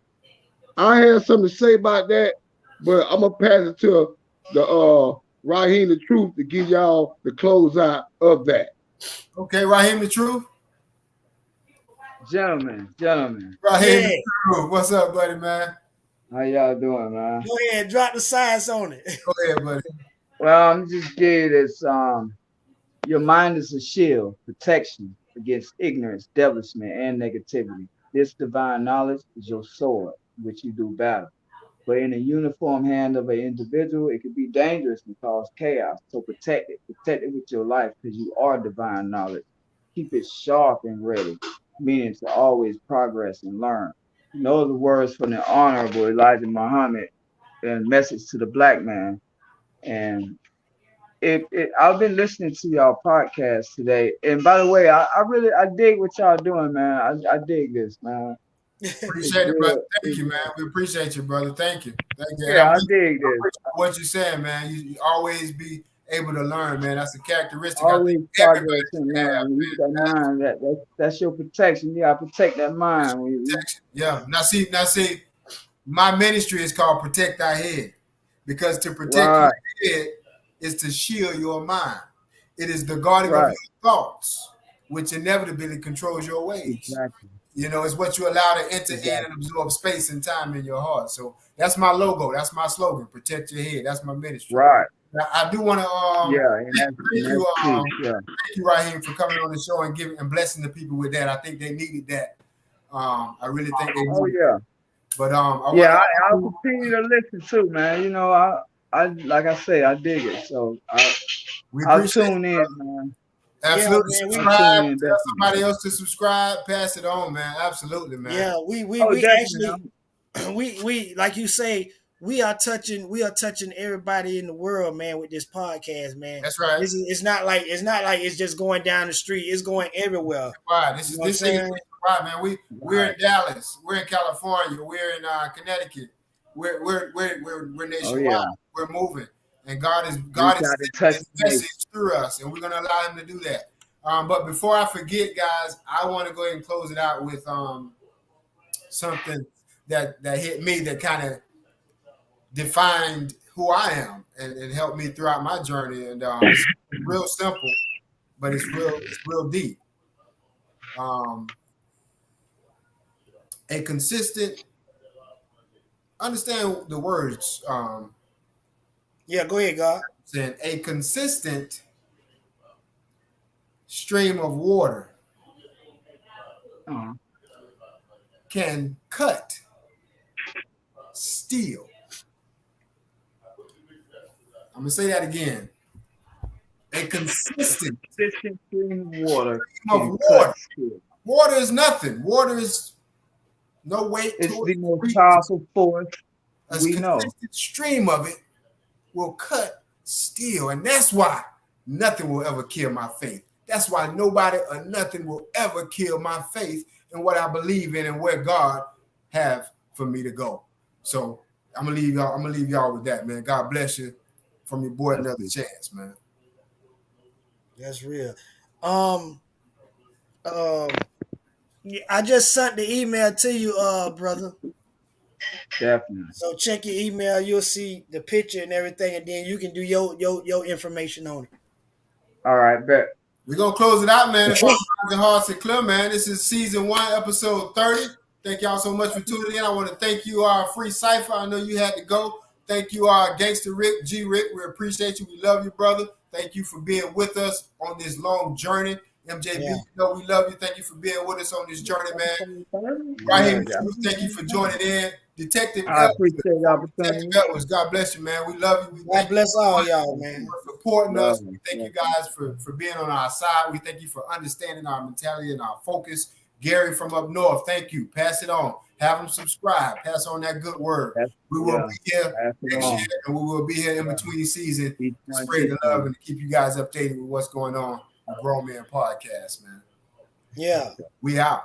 S3: I had something to say about that, but I'm gonna pass it to the Raheem the Truth to give y'all the closeout of that.
S7: Okay, Raheem the Truth.
S11: Gentlemen.
S7: Raheem the Truth. What's up, buddy, man?
S11: How y'all doing, man?
S1: Go ahead, drop the science on it.
S7: Go ahead, buddy.
S11: Well, I'm just giving you this. Your mind is a shield, protection against ignorance, devilishment, and negativity. This divine knowledge is your sword, which you do battle. But in a uniform hand of an individual, it could be dangerous and cause chaos. So protect it with your life, because you are divine knowledge. Keep it sharp and ready, meaning to always progress and learn. You know the words from the Honorable Elijah Muhammad and Message to the Black Man. And I've been listening to y'all podcast today. And by the way, I dig what y'all doing, man. I dig this, man.
S7: Appreciate it, brother. Thank you, man. We appreciate you, brother. Thank you.
S11: Yeah, I dig this.
S7: What you saying, man. You always be able to learn, man. That's a characteristic.
S11: Always progressing, man. That mind, that's your protection. You gotta protect that mind.
S7: Yeah. Now see, my ministry is called Protect Thy Head, because to protect your head is to shield your mind. It is the guardian of your thoughts, which inevitably controls your ways.
S11: Exactly.
S7: You know, it's what you allow to enter in and absorb space and time in your heart. So that's my logo. That's my slogan. Protect your head. That's my ministry.
S11: Right.
S7: Now, I do want to thank you, Raheem, for coming on the show and giving and blessing the people with that. I think they needed that. I really think they needed
S11: yeah.
S7: But
S11: I'll continue to listen too, man. You know, I like I say, I dig it. So I'll tune in, man.
S7: Absolutely.
S1: Yeah, man,
S7: Subscribe. Tell somebody else to subscribe. Pass it on, man. Absolutely, man.
S1: Yeah, we actually we like you say, we are touching everybody in the world, man, with this podcast, man.
S7: That's right.
S1: It's not like it's just going down the street. It's going everywhere.
S7: Right. This is right, man. We're in Dallas. We're in California. We're in Connecticut. We're nationwide.
S11: Oh, yeah.
S7: We're moving, and God is
S11: touch
S7: His message through us, and we're gonna allow Him to do that. But before I forget, guys, I want to go ahead and close it out with something that hit me that kind of defined who I am and helped me throughout my journey. And it's real simple, but it's real deep. A consistent, understand the words.
S1: Yeah, go ahead, God.
S7: Saying a consistent stream of water can cut steel. I'm gonna say that again. A consistent
S11: stream of water.
S7: Water is nothing. Water is no weight.
S11: It's the most powerful force we know.
S7: A consistent stream of it will cut steel, and that's why nothing will ever kill my faith. That's why nobody or nothing will ever kill my faith in what I believe in and where God have for me to go. So I'm gonna leave y'all with that, man. God bless you. From your boy, Another Chance, man.
S1: That's real. I just sent the email to you, brother.
S11: Definitely.
S1: So check your email. You'll see the picture and everything, and then you can do your information on it.
S11: All right, bet.
S7: We're gonna close it out, man. It's Hearts and Clear, man. This is season 1, episode 30. Thank y'all so much for tuning in. I want to thank you, Free Cypher. I know you had to go. Thank you, Gangster Rick, G Rick. We appreciate you. We love you, brother. Thank you for being with us on this long journey. MJB, you know we love you. Thank you for being with us on this journey, man. Raheem, thank you for joining in. Detective
S11: I appreciate the opportunity.
S7: God bless you, man. We love you.
S1: God bless all y'all, man.
S7: For supporting us. We thank you guys for being on our side. We thank you for understanding our mentality and our focus. Gary from up north, thank you. Pass it on. Have them subscribe. Pass on that good word. We will be here next year, and we will be here in between season to spread the love and to keep you guys updated with what's going on with Grown Men Podcast, man.
S1: Yeah.
S7: We out.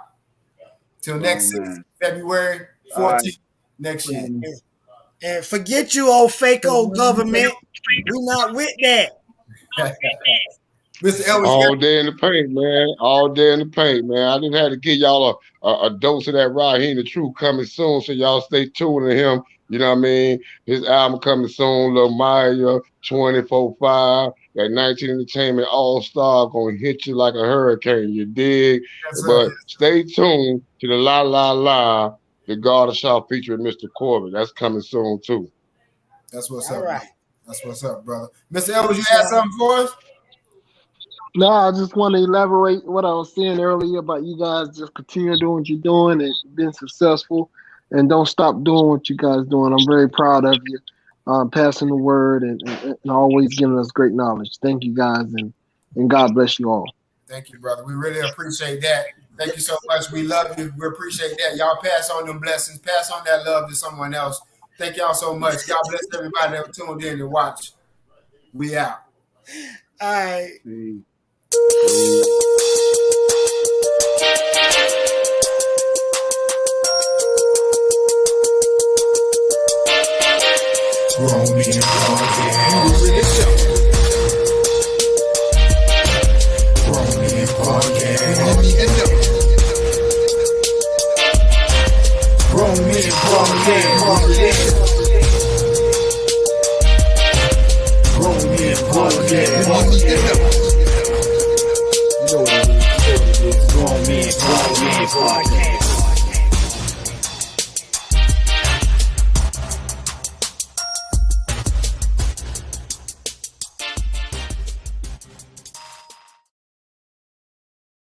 S7: Till next season, February 14th next year.
S1: And forget you, old fake old government. We're not with that.
S7: Mr. Elvis,
S3: all day in the paint, man. All day in the paint, man. I just had to give y'all a dose of that Raheem the Truth coming soon, so y'all stay tuned to him. You know what I mean? His album coming soon, Lil Maya, 24/5, that 19 Entertainment All-Star gonna hit you like a hurricane, you dig?
S7: Yes,
S3: but stay tuned to the La La La, the God of Shaw featuring Mr. Corbin. That's coming soon too.
S7: That's what's up. Right. That's what's up, brother. Mr. Elvis, you had something for us?
S5: No, I just want to elaborate what I was saying earlier about you guys just continue doing what you're doing and being successful, and don't stop doing what you guys doing. I'm very proud of you, passing the word and always giving us great knowledge. Thank you guys, and God bless you all.
S7: Thank you, brother. We really appreciate that. Thank you so much. We love you. We appreciate that. Y'all pass on them blessings. Pass on that love to someone else. Thank y'all so much. God bless everybody that tuned in to watch. We out.
S1: All right.
S8: Grown Men Podcast. Grown Men Podcast. Grown Men Podcast. Grown Men Podcast. Grown Men Podcast.